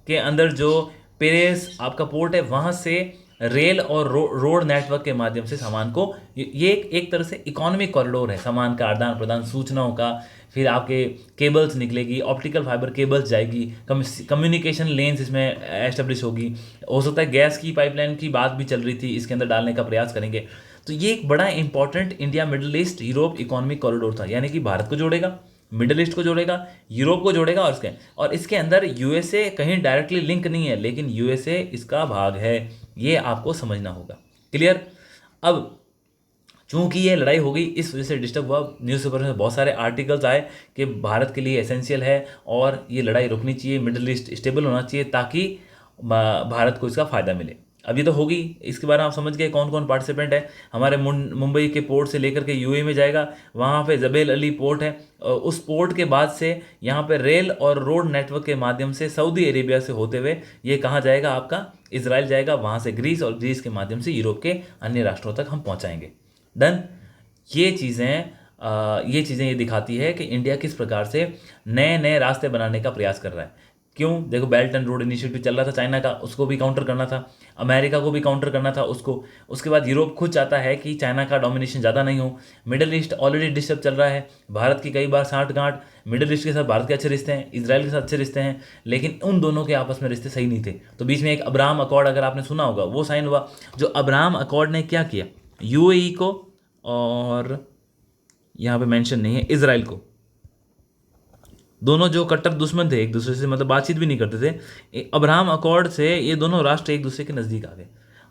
के अंदर जो पेरेस आपका पोर्ट है वहाँ से रेल और रोड नेटवर्क के माध्यम से सामान को, ये एक तरह से इकोनॉमिक कॉरिडोर है, सामान का आदान प्रदान, सूचनाओं का। फिर आपके केबल्स निकलेगी, ऑप्टिकल फाइबर केबल्स जाएगी, कम्युनिकेशन लेंस इसमें एस्टेब्लिश होगी। हो सकता है गैस की पाइपलाइन की बात भी चल रही थी, इसके अंदर डालने का प्रयास करेंगे। तो ये एक बड़ा important India middle east Europe economic corridor था, यानी कि भारत को जोड़ेगा, मिडिल ईस्ट को जोड़ेगा, यूरोप को जोड़ेगा और इसके अंदर यूएसए कहीं डायरेक्टली लिंक नहीं है, लेकिन यूएसए इसका भाग है। ये आपको समझना होगा। क्लियर। अब चूंकि ये लड़ाई हो गई, इस वजह से डिस्टर्ब हुआ, न्यूज़पेपर में बहुत सारे आर्टिकल्स आए कि भारत के लिए एसेंशियल है और ये लड़ाई रुकनी चाहिए, मिडिल ईस्ट स्टेबल होना चाहिए ताकि भारत को इसका फ़ायदा मिले। अब ये तो होगी, इसके बारे में आप समझ गए कौन कौन पार्टिसिपेंट है। हमारे मुंबई के पोर्ट से लेकर के यूएई में जाएगा, वहाँ पे जबेल अली पोर्ट है, उस पोर्ट के बाद से यहाँ पे रेल और रोड नेटवर्क के माध्यम से सऊदी अरेबिया से होते हुए ये कहाँ जाएगा, आपका इजराइल जाएगा, वहाँ से ग्रीस और ग्रीस के माध्यम से यूरोप के अन्य राष्ट्रों तक हम पहुँचाएंगे। डन। ये चीज़ें ये दिखाती है कि इंडिया किस प्रकार से नए नए रास्ते बनाने का प्रयास कर रहा है। क्यों, देखो बेल्ट एंड रोड इनिशिएटिव चल रहा था चाइना का, उसको भी काउंटर करना था, अमेरिका को भी काउंटर करना था उसको। उसके बाद यूरोप खुद चाहता है कि चाइना का डोमिनेशन ज़्यादा नहीं हो। मिडिल ईस्ट ऑलरेडी डिस्टर्ब चल रहा है, भारत की कई बार साठगांठ, मिडिल ईस्ट के साथ भारत के अच्छे रिश्ते हैं, इसराइल के साथ अच्छे रिश्ते हैं, लेकिन उन दोनों के आपस में रिश्ते सही नहीं थे। तो बीच में एक अब्राहम अकॉर्ड, अगर आपने सुना होगा, वो साइन हुआ। जो अब्राहम अकॉर्ड ने क्या किया, यूएई को और यहाँ पे मेंशन नहीं है इजराइल को, दोनों जो कट्टर दुश्मन थे एक दूसरे से, मतलब बातचीत भी नहीं करते थे, अब्राहम अकॉर्ड से ये दोनों राष्ट्र एक दूसरे के नज़दीक आ गए।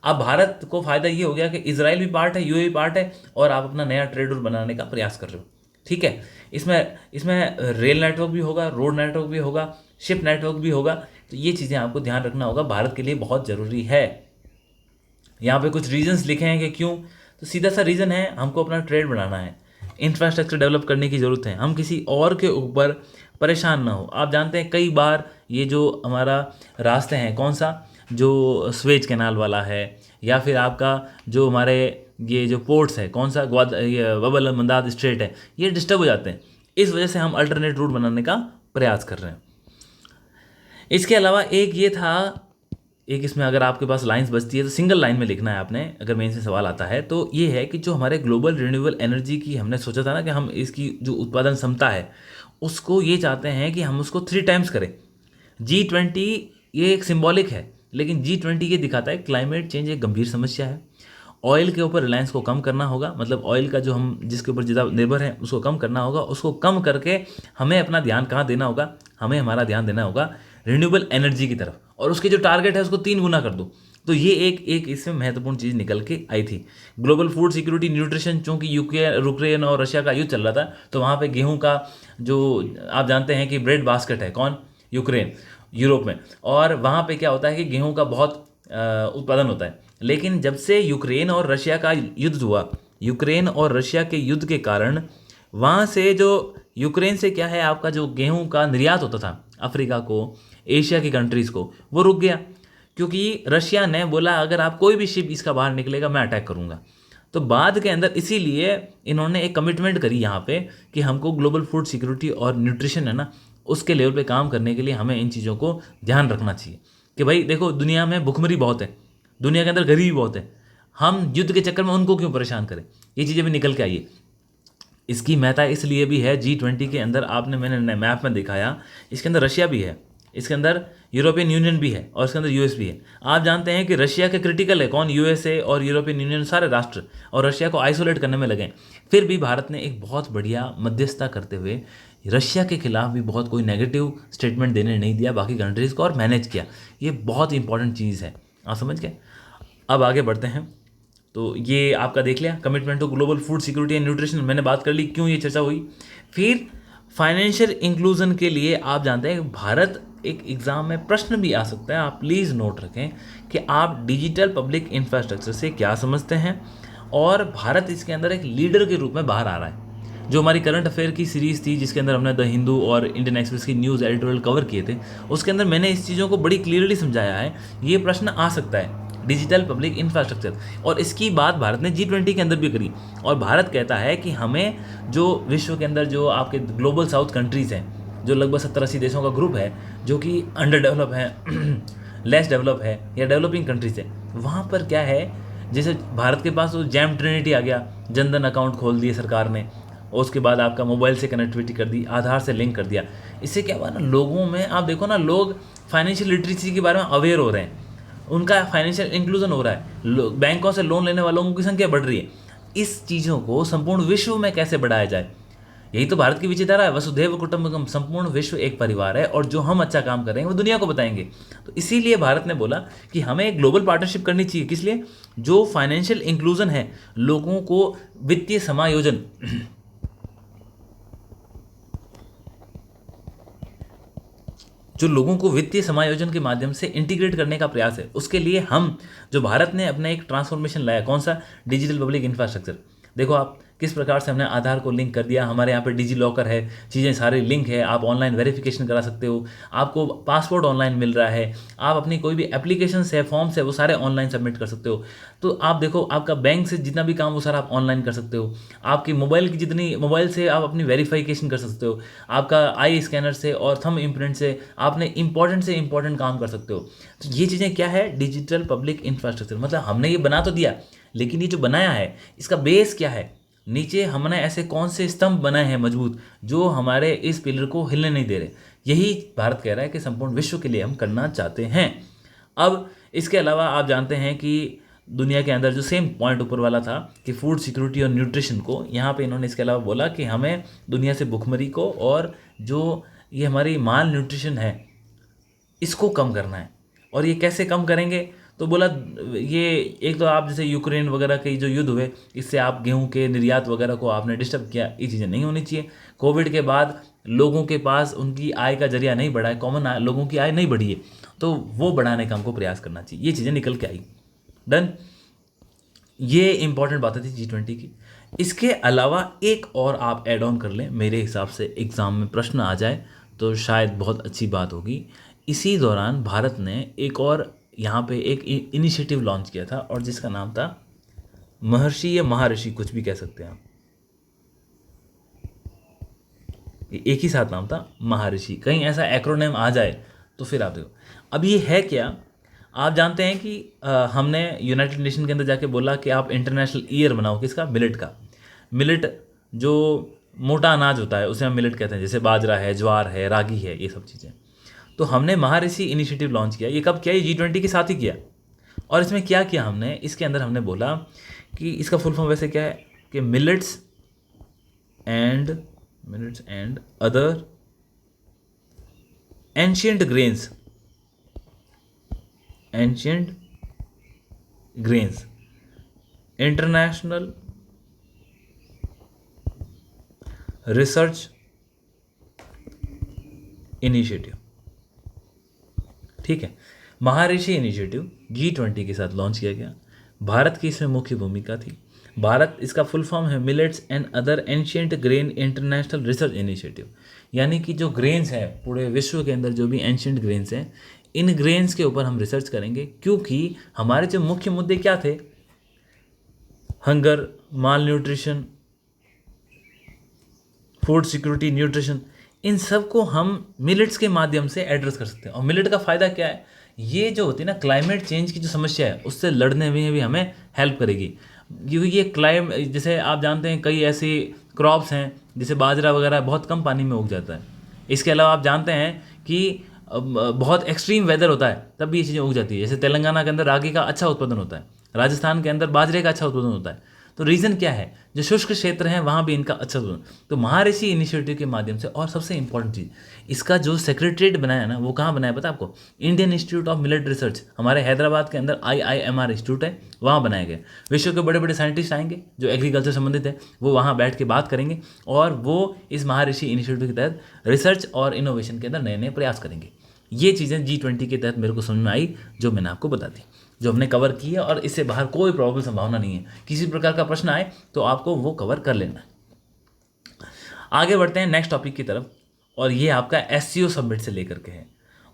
अब भारत को फ़ायदा ये हो गया कि इजराइल भी पार्ट है, यूएई पार्ट है, और आप अपना नया ट्रेड रूट बनाने का प्रयास कर रहे हो। ठीक है, इसमें रेल नेटवर्क भी होगा, रोड नेटवर्क भी होगा, शिप नेटवर्क भी होगा। तो ये चीज़ें आपको ध्यान रखना होगा, भारत के लिए बहुत ज़रूरी है। यहाँ पे कुछ रीजंस लिखे हैं कि क्यों, तो सीधा सा रीज़न है, हमको अपना ट्रेड बनाना है, इंफ्रास्ट्रक्चर डेवलप करने की ज़रूरत है, हम किसी और के ऊपर परेशान ना हो। आप जानते हैं कई बार ये जो हमारा रास्ते हैं, कौन सा, जो स्वेज कैनाल वाला है, या फिर आपका जो हमारे ये जो पोर्ट्स है, कौन सा, ये बब अल मंदाब स्ट्रेट है, ये डिस्टर्ब हो जाते हैं। इस वजह से हम अल्टरनेट रूट बनाने का प्रयास कर रहे हैं। इसके अलावा एक ये था, एक इसमें अगर आपके पास लाइंस बचती है तो सिंगल लाइन में लिखना है आपने, अगर मेन से सवाल आता है तो ये है कि जो हमारे ग्लोबल रिन्यूएबल एनर्जी की हमने सोचा था ना कि हम इसकी जो उत्पादन क्षमता है उसको ये चाहते हैं कि हम उसको 3 टाइम्स करें। G20 ये एक सिंबॉलिक है, लेकिन G20 ये दिखाता है क्लाइमेट चेंज एक गंभीर समस्या है ऑयल के ऊपर रिलायंस को कम करना होगा, मतलब ऑयल का जो हम जिसके ऊपर ज़्यादा निर्भर हैं उसको कम करना होगा। उसको कम करके हमें अपना ध्यान कहाँ देना होगा, हमें हमारा ध्यान देना होगा रिन्यूएबल एनर्जी की तरफ, और उसके जो टारगेट है उसको 3 गुना कर दो। तो ये एक इसमें महत्वपूर्ण चीज़ निकल के आई थी। ग्लोबल फूड सिक्योरिटी न्यूट्रिशन, चूँकि यूक्रेन और रशिया का युद्ध चल रहा था, तो वहाँ पे गेहूं का जो आप जानते हैं कि ब्रेड बास्केट है, कौन, यूक्रेन, यूरोप में, और वहाँ पे क्या होता है कि गेहूं का बहुत उत्पादन होता है। लेकिन जब से यूक्रेन और रशिया का युद्ध हुआ, यूक्रेन और रशिया के युद्ध के कारण वहाँ से जो यूक्रेन से क्या है आपका जो गेहूं का निर्यात होता था अफ्रीका को, एशिया की कंट्रीज़ को, वो रुक गया, क्योंकि रशिया ने बोला अगर आप कोई भी शिप इसका बाहर निकलेगा मैं अटैक करूंगा। तो बाद के अंदर इसीलिए इन्होंने एक कमिटमेंट करी यहाँ पे कि हमको ग्लोबल फूड सिक्योरिटी और न्यूट्रिशन है ना, उसके लेवल पे काम करने के लिए हमें इन चीज़ों को ध्यान रखना चाहिए कि भाई देखो दुनिया में भुखमरी बहुत है, दुनिया के अंदर गरीबी बहुत है, हम युद्ध के चक्कर में उनको क्यों परेशान करें। ये चीज़ें भी निकल के आई है। इसकी महत्ता इसलिए भी है, G20 के अंदर आपने, मैंने मैप में दिखाया, इसके अंदर रशिया भी है, इसके अंदर यूरोपियन यूनियन भी है और इसके अंदर यूएस भी है। आप जानते हैं कि रशिया के क्रिटिकल है कौन, यूएसए और यूरोपियन यूनियन, सारे राष्ट्र, और रशिया को आइसोलेट करने में लगे। फिर भी भारत ने एक बहुत बढ़िया मध्यस्थता करते हुए रशिया के खिलाफ भी बहुत कोई नेगेटिव स्टेटमेंट देने नहीं दिया बाकी कंट्रीज़ को, और मैनेज किया। ये बहुत इंपॉर्टेंट चीज़ है, आप समझ गए। अब आगे बढ़ते हैं। तो ये आपका देख लिया commitment to global food security and nutrition, मैंने बात कर ली क्यों ये चर्चा हुई। फिर फाइनेंशियल इंक्लूजन के लिए आप जानते हैं भारत, एक एग्ज़ाम में प्रश्न भी आ सकता है, आप प्लीज़ नोट रखें कि आप डिजिटल पब्लिक इंफ्रास्ट्रक्चर से क्या समझते हैं, और भारत इसके अंदर एक लीडर के रूप में बाहर आ रहा है। जो हमारी करंट अफेयर की सीरीज़ थी जिसके अंदर हमने द हिंदू और इंडियन एक्सप्रेस की न्यूज़ एडिटोरियल कवर किए थे, उसके अंदर मैंने इस चीज़ों को बड़ी क्लियरली समझाया है। ये प्रश्न आ सकता है डिजिटल पब्लिक इंफ्रास्ट्रक्चर, और इसकी बात भारत ने G20 के अंदर भी करी। और भारत कहता है कि हमें जो विश्व के अंदर जो आपके ग्लोबल साउथ कंट्रीज़ हैं, जो लगभग 70-80 देशों का ग्रुप है जो कि अंडर डेवलप है, लेस डेवलप है या डेवलपिंग कंट्रीज़ है, वहाँ पर क्या है, जैसे भारत के पास वो जैम ट्रिनिटी आ गया, जनधन अकाउंट खोल दिए सरकार ने, और उसके बाद आपका मोबाइल से कनेक्टिविटी कर दी, आधार से लिंक कर दिया। इससे क्या हुआ ना, लोगों में आप देखो ना, लोग फाइनेंशियल लिटरेसी के बारे में अवेयर हो रहे हैं, उनका फाइनेंशियल इंक्लूजन हो रहा है, बैंकों से लोन लेने वालों की संख्या बढ़ रही है। इस चीज़ों को संपूर्ण विश्व में कैसे बढ़ाया जाए, यही तो भारत की विचारधारा है, वसुधैव कुटुंबकम, संपूर्ण विश्व एक परिवार है, और जो हम अच्छा काम कर रहे हैं वो दुनिया को बताएंगे। तो इसीलिए भारत ने बोला कि हमें एक ग्लोबल पार्टनरशिप करनी चाहिए, किस लिए, जो फाइनेंशियल इंक्लूजन है, लोगों को वित्तीय समायोजन जो लोगों को वित्तीय समायोजन के माध्यम से इंटीग्रेट करने का प्रयास है। उसके लिए हम, जो भारत ने अपना एक ट्रांसफॉर्मेशन लाया, कौन सा, डिजिटल पब्लिक इंफ्रास्ट्रक्चर। देखो आप किस प्रकार से हमने आधार को लिंक कर दिया, हमारे यहाँ पे डिजी लॉकर है, चीज़ें सारी लिंक है, आप ऑनलाइन वेरिफिकेशन करा सकते हो, आपको पासपोर्ट ऑनलाइन मिल रहा है, आप अपनी कोई भी एप्लीकेशंस है, फॉर्म्स है, वो सारे ऑनलाइन सबमिट कर सकते हो। तो आप देखो आपका बैंक से जितना भी काम वो सारा आप ऑनलाइन कर सकते हो, आपकी मोबाइल की जितनी, मोबाइल से आप अपनी वेरीफिकेशन कर सकते हो, आपका आई स्कैनर से और थंब इम्प्रिंट से आपने इंपॉर्टेंट से इंपॉर्टेंट काम कर सकते हो। तो ये चीज़ें क्या है, डिजिटल पब्लिक इंफ्रास्ट्रक्चर, मतलब हमने ये बना तो दिया, लेकिन ये जो बनाया है इसका बेस क्या है, नीचे हमने ऐसे कौन से स्तंभ बनाए हैं मजबूत, जो हमारे इस पिलर को हिलने नहीं दे रहे। यही भारत कह रहा है कि संपूर्ण विश्व के लिए हम करना चाहते हैं। अब इसके अलावा आप जानते हैं कि दुनिया के अंदर जो सेम पॉइंट ऊपर वाला था कि फूड सिक्योरिटी और न्यूट्रिशन को, यहाँ पे इन्होंने इसके अलावा बोला कि हमें दुनिया से भुखमरी को और जो ये हमारी माल न्यूट्रिशन है इसको कम करना है। और ये कैसे कम करेंगे, तो बोला ये एक तो आप जैसे यूक्रेन वगैरह के जो युद्ध हुए, इससे आप गेहूं के निर्यात वगैरह को आपने डिस्टर्ब किया, ये चीज़ें नहीं होनी चाहिए। कोविड के बाद लोगों के पास उनकी आय का जरिया नहीं बढ़ा है, कॉमन लोगों की आय नहीं बढ़ी है, तो वो बढ़ाने का हमको प्रयास करना चाहिए। ये चीज़ें निकल के आई, डन। ये इंपॉर्टेंट बातें थी G20 की। इसके अलावा एक और आप ऐड ऑन कर लें, मेरे हिसाब से एग्ज़ाम में प्रश्न आ जाए तो शायद बहुत अच्छी बात होगी। इसी दौरान भारत ने एक और यहाँ पे एक इनिशिएटिव लॉन्च किया था, और जिसका नाम था महर्षि या महाऋषि, कुछ भी कह सकते हैं आप, एक ही साथ नाम था महाऋषि, कहीं ऐसा एक्रोनिम आ जाए तो फिर आप देखो। अब ये है क्या, आप जानते हैं कि हमने यूनाइटेड नेशन के अंदर जाके बोला कि आप इंटरनेशनल ईयर बनाओ, किसका, मिलेट का। मिलेट जो मोटा अनाज होता है उसे हम मिलेट कहते हैं, जैसे बाजरा है, ज्वार है, रागी है, ये सब चीज़ें। तो हमने महाऋषि इनिशिएटिव लॉन्च किया। ये कब किया, ये G20 के साथ ही किया। और इसमें क्या किया हमने, इसके अंदर हमने बोला कि इसका फुल फॉर्म वैसे क्या है कि millets and other ancient grains international research initiative. ठीक है, महाऋषि इनिशिएटिव G20 के साथ लॉन्च किया गया। भारत की इसमें मुख्य भूमिका थी। भारत, इसका फुल फॉर्म है millets and other ancient grain international research initiative. यानी कि जो ग्रेन्स हैं पूरे विश्व के अंदर, जो भी एंशियंट ग्रेन्स हैं, इन ग्रेन्स के ऊपर हम रिसर्च करेंगे, क्योंकि हमारे जो मुख्य मुद्दे क्या थे, हंगर, माल न्यूट्रिशन, फूड सिक्योरिटी, न्यूट्रिशन, इन सब को हम मिलेट्स के माध्यम से एड्रेस कर सकते हैं। और मिलेट का फ़ायदा क्या है, ये जो होती है ना क्लाइमेट चेंज की जो समस्या है उससे लड़ने में भी हमें हेल्प करेगी। क्योंकि ये जैसे आप जानते हैं कई ऐसी क्रॉप्स हैं जैसे बाजरा वगैरह बहुत कम पानी में उग जाता है। इसके अलावा आप जानते हैं कि बहुत एक्सट्रीम वेदर होता है तब भी ये चीज़ें उग जाती है। जैसे तेलंगाना के अंदर रागी का अच्छा उत्पादन होता है, राजस्थान के अंदर बाजरे का अच्छा उत्पादन होता है। तो रीज़न क्या है, जो शुष्क क्षेत्र हैं वहाँ भी इनका अच्छा उत्पादन। तो महाऋषि इनिशिएटिव के माध्यम से, और सबसे इंपॉर्टेंट चीज़, इसका जो सेक्रेटरीट बनाया ना वो कहाँ बनाया पता है आपको, Indian institute of millet research, हमारे हैदराबाद के अंदर IIMR इंस्टीट्यूट है, वहाँ बनाया गया। विश्व के बड़े बड़े साइंटिस्ट आएंगे जो एग्रीकल्चर संबंधित है, वो वहाँ बैठ के बात करेंगे और वो इस महाऋषि इनिशिएटिव के तहत रिसर्च और इनोवेशन के अंदर नए नए प्रयास करेंगे। ये चीज़ें G20 के तहत मेरे को समझ में आई, जो मैंने आपको बता दी, जो हमने कवर की है, और इससे बाहर कोई प्रॉब्लम संभावना नहीं है। किसी प्रकार का प्रश्न आए तो आपको वो कवर कर लेना है। आगे बढ़ते हैं नेक्स्ट टॉपिक की तरफ, और ये आपका SCO समिट से लेकर के है।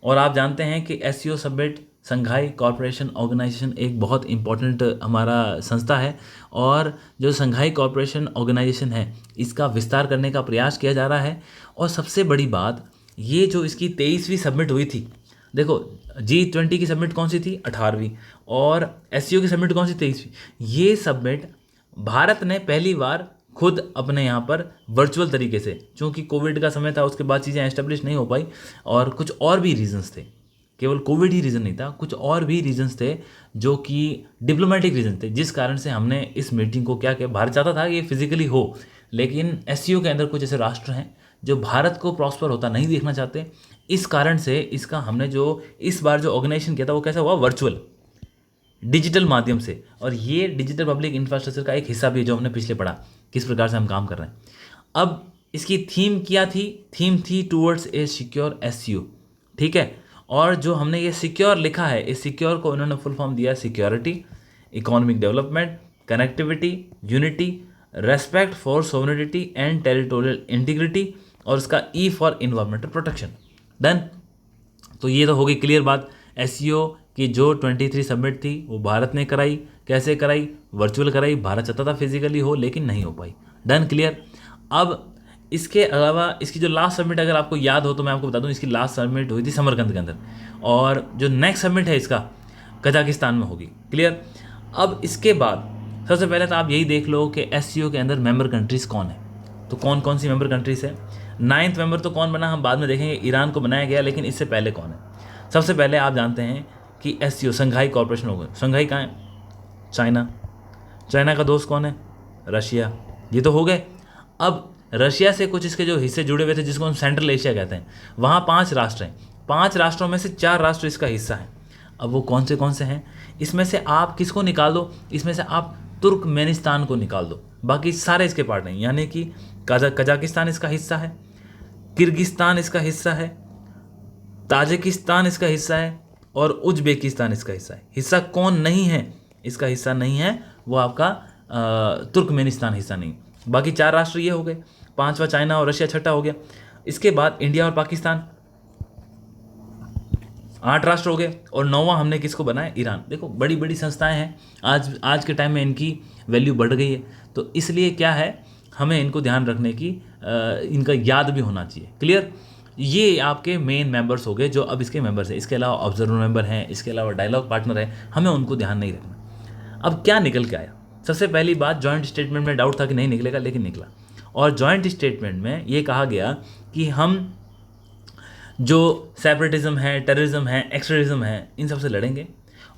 और आप जानते हैं कि SCO summit Shanghai corporation organization एक बहुत इंपॉर्टेंट हमारा संस्था है, और जो संघाई कॉरपोरेशन ऑर्गेनाइजेशन है इसका विस्तार करने का प्रयास किया जा रहा है। और सबसे बड़ी बात, ये जो इसकी 23वीं समिट हुई थी, देखो G20 की समिट कौन सी थी, 18वीं, और SCO की समिट कौन सी, 23वीं। ये समिट भारत ने पहली बार खुद अपने यहाँ पर वर्चुअल तरीके से, चूँकि कोविड का समय था उसके बाद चीज़ें एस्टेब्लिश नहीं हो पाई, और कुछ और भी रीजंस थे, केवल कोविड ही रीज़न नहीं था, कुछ और भी रीजंस थे जो कि डिप्लोमेटिक रीजन थे, जिस कारण से हमने इस मीटिंग को क्या किया। भारत चाहता था कि ये फिजिकली हो, लेकिन SCO के अंदर कुछ ऐसे राष्ट्र हैं जो भारत को प्रॉस्पर होता नहीं देखना चाहते। इस कारण से इसका हमने जो इस बार जो ऑर्गेनाइजेशन किया था वो कैसा हुआ, वर्चुअल डिजिटल माध्यम से। और ये डिजिटल पब्लिक इंफ्रास्ट्रक्चर का एक हिस्सा भी है, जो हमने पिछले पढ़ा किस प्रकार से हम काम कर रहे हैं। अब इसकी थीम क्या थी, थीम थी टूवर्ड्स ए सिक्योर SCO। ठीक है, और जो हमने ये सिक्योर लिखा है, इस सिक्योर को इन्होंने फुल फॉर्म दिया security, economic development, connectivity, unity, respect for sovereignty and territorial integrity, और इसका E for environmental protection. Done. तो ये तो हो गई क्लियर बात। SCO की जो 23 समिट थी वो भारत ने कराई। कैसे कराई, वर्चुअल कराई। भारत चाहता था फिजिकली हो लेकिन नहीं हो पाई। Done, clear. अब इसके अलावा इसकी जो लास्ट समिट अगर आपको याद हो तो मैं आपको बता दूं, इसकी लास्ट समिट हुई थी समरकंद के अंदर, और जो नेक्स्ट समिट है इसका कजाकिस्तान में होगी। क्लियर। अब इसके बाद सबसे पहले तो आप यही देख लो कि SCO के अंदर मेंबर कंट्रीज़ कौन है। तो कौन कौन सी मेंबर कंट्रीज़ है। 9th मेंबर तो कौन बना हम बाद में देखेंगे, ईरान को बनाया गया, लेकिन इससे पहले कौन है। सबसे पहले आप जानते हैं कि SCO संघाई कॉर्पोरेशन होगा। संघाई कहाँ है, चाइना। चाइना का दोस्त कौन है, रशिया। ये तो हो गए। अब रशिया से कुछ इसके जो हिस्से जुड़े हुए थे जिसको हम सेंट्रल एशिया कहते हैं, वहाँ 5 राष्ट्र हैं। 5 राष्ट्रों में से 4 राष्ट्र इसका हिस्सा हैं। अब वो कौन से हैं, इसमें से आप किसको निकाल दो, इसमें से आप तुर्कमेनिस्तान को निकाल दो, बाकी सारे इसके पार्ट नहीं। यानी कि कजाकिस्तान इसका हिस्सा है, किर्गिस्तान इसका हिस्सा है, ताजिकिस्तान इसका हिस्सा है, और उज्बेकिस्तान इसका हिस्सा है। हिस्सा कौन नहीं है, इसका हिस्सा नहीं है वो आपका तुर्कमेनिस्तान हिस्सा नहीं। बाकी 4 राष्ट्र ये हो गए, 5वां चाइना और रशिया, छठा हो गया। इसके बाद इंडिया और पाकिस्तान, 8 राष्ट्र हो गए, और 9वां हमने किसको बनाया, ईरान। देखो बड़ी बड़ी संस्थाएं हैं, आज के टाइम में इनकी वैल्यू बढ़ गई है, तो इसलिए क्या है हमें इनको ध्यान रखने की इनका याद भी होना चाहिए। क्लियर। ये आपके मेन मेंबर्स हो गए जो अब इसके मेंबर्स हैं। इसके अलावा ऑब्जर्वर मेंबर हैं, इसके अलावा डायलॉग पार्टनर है, हमें उनको ध्यान नहीं रखना। अब क्या निकल के आया, सबसे पहली बात, जॉइंट स्टेटमेंट में डाउट था कि नहीं निकलेगा, लेकिन निकला। और जॉइंट स्टेटमेंट में ये कहा गया कि हम जो सेपरेटिज्म है, टेररिज्म है, एक्सट्रीमिज्म है, इन सब से लड़ेंगे,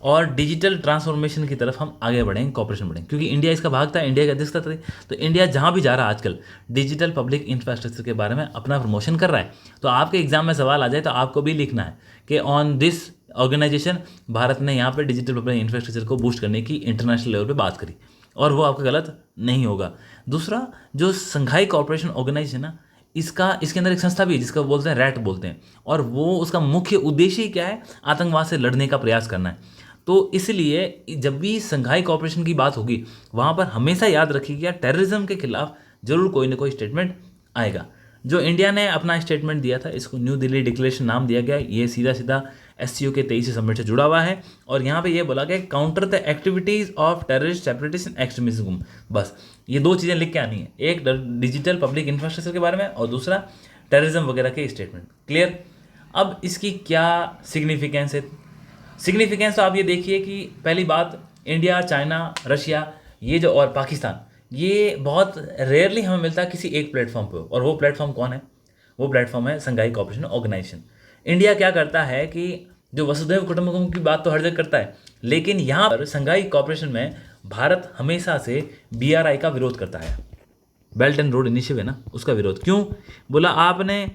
और डिजिटल ट्रांसफॉर्मेशन की तरफ हम आगे बढ़ेंगे, कॉपरेशन बढ़ेंगे, क्योंकि इंडिया इसका भाग था, इंडिया का अध्यक्षता था। तो इंडिया जहाँ भी जा रहा है आजकल डिजिटल पब्लिक इंफ्रास्ट्रक्चर के बारे में अपना प्रमोशन कर रहा है। तो आपके एग्जाम में सवाल आ जाए तो आपको भी लिखना है कि ऑन दिस ऑर्गेनाइजेशन भारत ने यहाँ पे डिजिटल पब्लिक इंफ्रास्ट्रक्चर को बूस्ट करने की इंटरनेशनल लेवल पे बात करी, और वो आपका गलत नहीं होगा। दूसरा, जो संघाई कॉर्पोरेशन ऑर्गेनाइजेशन है ना, इसके अंदर एक संस्था भी है जिसका बोलते हैं रैट बोलते हैं, और वो उसका मुख्य उद्देश्य ही क्या है, आतंकवाद से लड़ने का प्रयास करना है। तो इसलिए जब भी संघाई कॉर्पोरेशन की बात होगी वहाँ पर हमेशा याद रखिएगा टेररिज्म के खिलाफ जरूर कोई ना कोई स्टेटमेंट आएगा। जो इंडिया ने अपना स्टेटमेंट दिया था, इसको न्यू दिल्ली डिक्लेरेशन नाम दिया गया, ये सीधा सीधा एससीओ के 23 समिट से जुड़ा हुआ है, और यहाँ पे ये बोला गया counter the activities of terrorist separatist and extremism. बस ये दो चीज़ें लिख के आनी है, एक डिजिटल पब्लिक इंफ्रास्ट्रक्चर के बारे में और दूसरा टेररिज्म वगैरह के स्टेटमेंट। क्लियर? अब इसकी क्या सिग्निफिकेंस है? सिग्निफिकेंस तो आप ये देखिए कि पहली बात, इंडिया, चाइना, रशिया, ये जो और पाकिस्तान, ये बहुत रेयरली हमें मिलता है किसी एक प्लेटफॉर्म पे, और वो प्लेटफॉर्म कौन है? वो प्लेटफॉर्म है संघाई कॉर्पोरेशन ऑर्गेनाइजेशन। इंडिया क्या करता है कि जो वसुधैव कुटुंबकम की बात तो हर जगह करता है, लेकिन यहाँ पर संघाई कॉर्पोरेशन में भारत हमेशा से BRI का विरोध करता है। बेल्ट एंड रोड इनिशिएटिव है ना, उसका विरोध क्यों? बोला आपने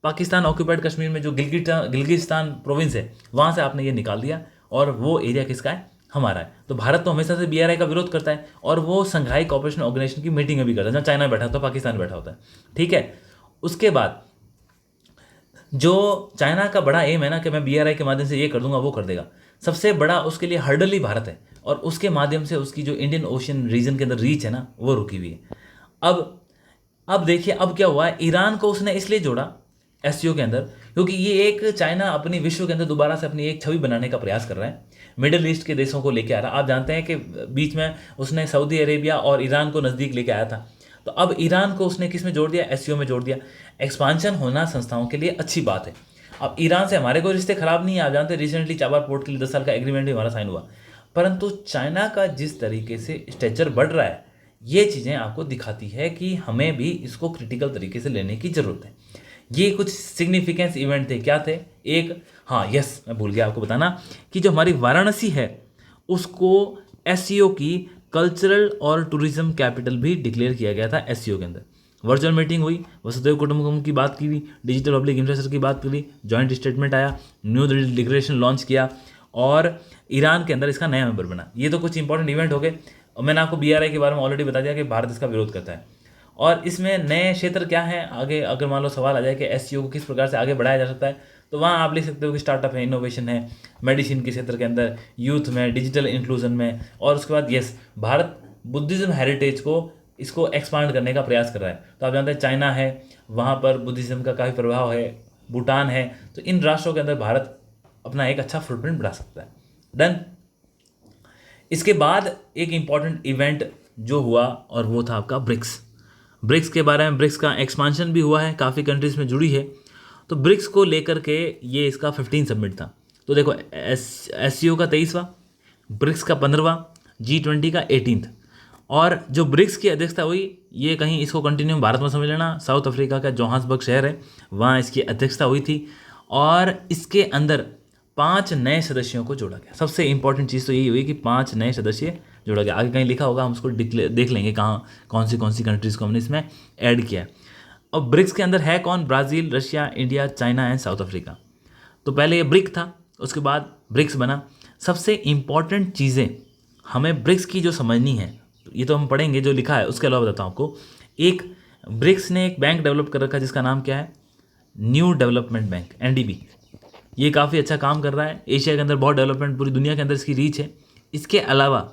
पाकिस्तान ऑक्यूपाइड कश्मीर में जो गिलगिस्तान प्रोविंस है वहाँ से आपने ये निकाल दिया, और वो एरिया किसका है? हमारा है। तो भारत तो हमेशा से BRI का विरोध करता है, और वो संघाई कॉर्पोरेशन ऑर्गेनाइजेशन की मीटिंग भी करता है, जहाँ चाइना बैठा होता है, पाकिस्तान बैठा होता है। ठीक है, उसके बाद जो चाइना का बड़ा एम है ना कि मैं BRI के माध्यम से ये कर दूंगा वो कर देगा, सबसे बड़ा उसके लिए हर्डल ही भारत है, और उसके माध्यम से उसकी जो इंडियन ओशियन रीजन के अंदर रीच है ना वो रुकी हुई है। अब देखिए अब क्या हुआ है, ईरान को उसने इसलिए जोड़ा एससीओ के अंदर क्योंकि ये एक चाइना अपनी विश्व के अंदर दोबारा से अपनी एक छवि बनाने का प्रयास कर रहा है, मिडिल ईस्ट के देशों को लेके आ रहा है। आप जानते हैं कि बीच में उसने सऊदी अरेबिया और ईरान को नज़दीक लेके आया था, तो अब ईरान को उसने किस में जोड़ दिया? एससीओ में जोड़ दिया। एक्सपांशन होना संस्थाओं के लिए अच्छी बात है। अब ईरान से हमारे कोई रिश्ते खराब नहीं है, आप जानते हैं रिसेंटली चाबार पोर्ट के लिए 10 साल का एग्रीमेंट भी हमारा साइन हुआ, परंतु चाइना का जिस तरीके से स्टेचर बढ़ रहा है, ये चीज़ें आपको दिखाती है कि हमें भी इसको क्रिटिकल तरीके से लेने की ज़रूरत है। ये कुछ सिग्निफिकेंस इवेंट थे, क्या थे? एक, हाँ यस, मैं भूल गया आपको बताना कि जो हमारी वाराणसी है उसको एससीओ की कल्चरल और टूरिज्म कैपिटल भी डिक्लेयर किया गया था एससीओ के अंदर। वर्चुअल मीटिंग हुई, वसुधैव कुटुंबकम की बात की, डिजिटल पब्लिक इंफ्रास्ट्रक्चर की बात करी, जॉइंट स्टेटमेंट आया, न्यू दिल्ली डिक्लेरेशन लॉन्च किया, और ईरान के अंदर इसका नया मेंबर बना। ये तो कुछ इंपॉर्टेंट इवेंट हो गए, और मैंने आपको BRI के बारे में ऑलरेडी बता दिया कि भारत इसका विरोध करता है। और इसमें नए क्षेत्र क्या हैं आगे, अगर मान लो सवाल आ जाए कि एससीओ को किस प्रकार से आगे बढ़ाया जा सकता है, तो वहाँ आप लिख सकते हो कि स्टार्टअप है, इनोवेशन है, मेडिसिन के क्षेत्र के अंदर, यूथ में, डिजिटल इंक्लूजन में, और उसके बाद यस, भारत बुद्धिज्म हेरिटेज को इसको एक्सपांड करने का प्रयास कर रहा है। तो आप जानते हैं चाइना है, वहाँ पर बुद्धिज्म का काफ़ी प्रभाव है, भूटान है, तो इन राष्ट्रों के अंदर भारत अपना एक अच्छा फुटप्रिंट बढ़ा सकता है। डन। इसके बाद एक इम्पॉर्टेंट इवेंट जो हुआ और वो था आपका ब्रिक्स के बारे में। ब्रिक्स का एक्सपांशन भी हुआ है, काफ़ी कंट्रीज़ में जुड़ी है। तो ब्रिक्स को लेकर के ये इसका 15 समिट था। तो देखो एससीओ का 23वां, ब्रिक्स का 15वां, G20 का 18th, और जो ब्रिक्स की अध्यक्षता हुई ये कहीं इसको कंटिन्यू भारत में समझ लेना, साउथ अफ्रीका का जोहान्सबर्ग शहर है, वहाँ इसकी अध्यक्षता हुई थी, और इसके अंदर 5 नए सदस्यों को जोड़ा गया। सबसे इंपॉर्टेंट चीज़ तो यही हुई कि 5 नए सदस्य जोड़ा गया। आगे कहीं लिखा होगा, हम उसको देख लेंगे कहाँ कौन सी कंट्रीज़ को हमने इसमें ऐड किया है। अब ब्रिक्स के अंदर है कौन? Brazil, Russia, India, China and south Africa. तो पहले ये ब्रिक था, उसके बाद ब्रिक्स बना। सबसे इंपॉर्टेंट चीज़ें हमें ब्रिक्स की जो समझनी है, ये तो हम पढ़ेंगे जो लिखा है, उसके अलावा बताता हूँ आपको। एक, ब्रिक्स ने एक बैंक डेवलप कर रखा है जिसका नाम क्या है? New development bank, NDB। ये काफ़ी अच्छा काम कर रहा है, एशिया के अंदर बहुत डेवलपमेंट, पूरी दुनिया के अंदर इसकी रीच है। इसके अलावा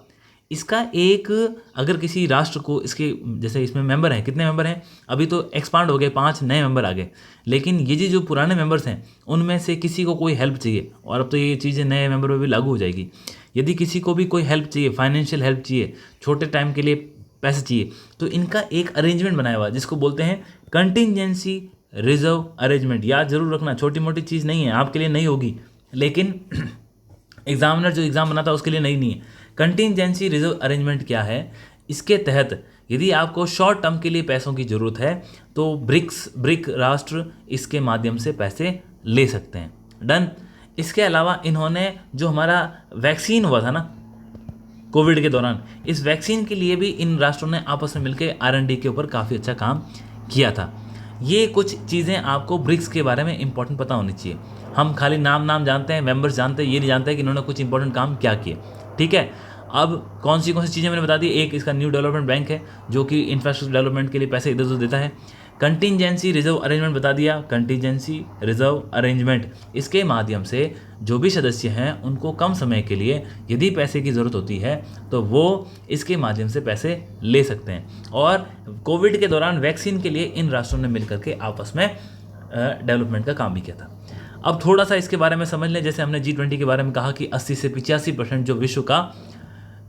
इसका एक, अगर किसी राष्ट्र को इसके, जैसे इसमें मेंबर हैं, कितने मेंबर हैं? अभी तो एक्सपांड हो गए, 5 नए मेंबर आ गए, लेकिन ये जो पुराने मेंबर्स हैं उनमें से किसी को कोई हेल्प चाहिए, और अब तो ये चीज़ें नए मेंबर में भी लागू हो जाएगी। यदि किसी को भी कोई हेल्प चाहिए, फाइनेंशियल हेल्प चाहिए, छोटे टाइम के लिए पैसे चाहिए, तो इनका एक अरेंजमेंट बनाया हुआ है जिसको बोलते हैं कंटिजेंसी रिजर्व अरेंजमेंट। याद जरूर रखना, छोटी मोटी चीज़ नहीं है, आपके लिए नहीं होगी, लेकिन एग्जामिनर जो एग्ज़ाम बनाता है उसके लिए नहीं है। कंटिजेंसी रिजर्व अरेंजमेंट क्या है? इसके तहत यदि आपको शॉर्ट टर्म के लिए पैसों की ज़रूरत है तो ब्रिक राष्ट्र इसके माध्यम से पैसे ले सकते हैं। डन। इसके अलावा इन्होंने जो हमारा वैक्सीन हुआ था ना कोविड के दौरान, इस वैक्सीन के लिए भी इन राष्ट्रों ने आपस में मिलकर R&D के ऊपर काफ़ी अच्छा काम किया था। ये कुछ चीज़ें आपको ब्रिक्स के बारे में इंपॉर्टेंट पता होनी चाहिए। हम खाली नाम जानते हैं, मेंबर्स जानते हैं, ये नहीं जानते हैं कि इन्होंने कुछ इंपॉर्टेंट काम क्या किए। ठीक है, अब कौन सी चीज़ें मैंने बता दी। एक इसका न्यू डेवलपमेंट बैंक है जो कि इंफ्रास्ट्रक्चर डेवलपमेंट के लिए पैसे इधर उधर देता है। कंटीजेंसी रिजर्व अरेंजमेंट बता दिया, कंटीजेंसी रिजर्व अरेंजमेंट, इसके माध्यम से जो भी सदस्य हैं उनको कम समय के लिए यदि पैसे की ज़रूरत होती है तो वो इसके माध्यम से पैसे ले सकते हैं। और कोविड के दौरान वैक्सीन के लिए इन राष्ट्रों ने मिलकर के आपस में डेवलपमेंट का काम भी किया था। अब थोड़ा सा इसके बारे में समझ लें। जैसे हमने G20 के बारे में कहा कि 80 से 85% जो विश्व का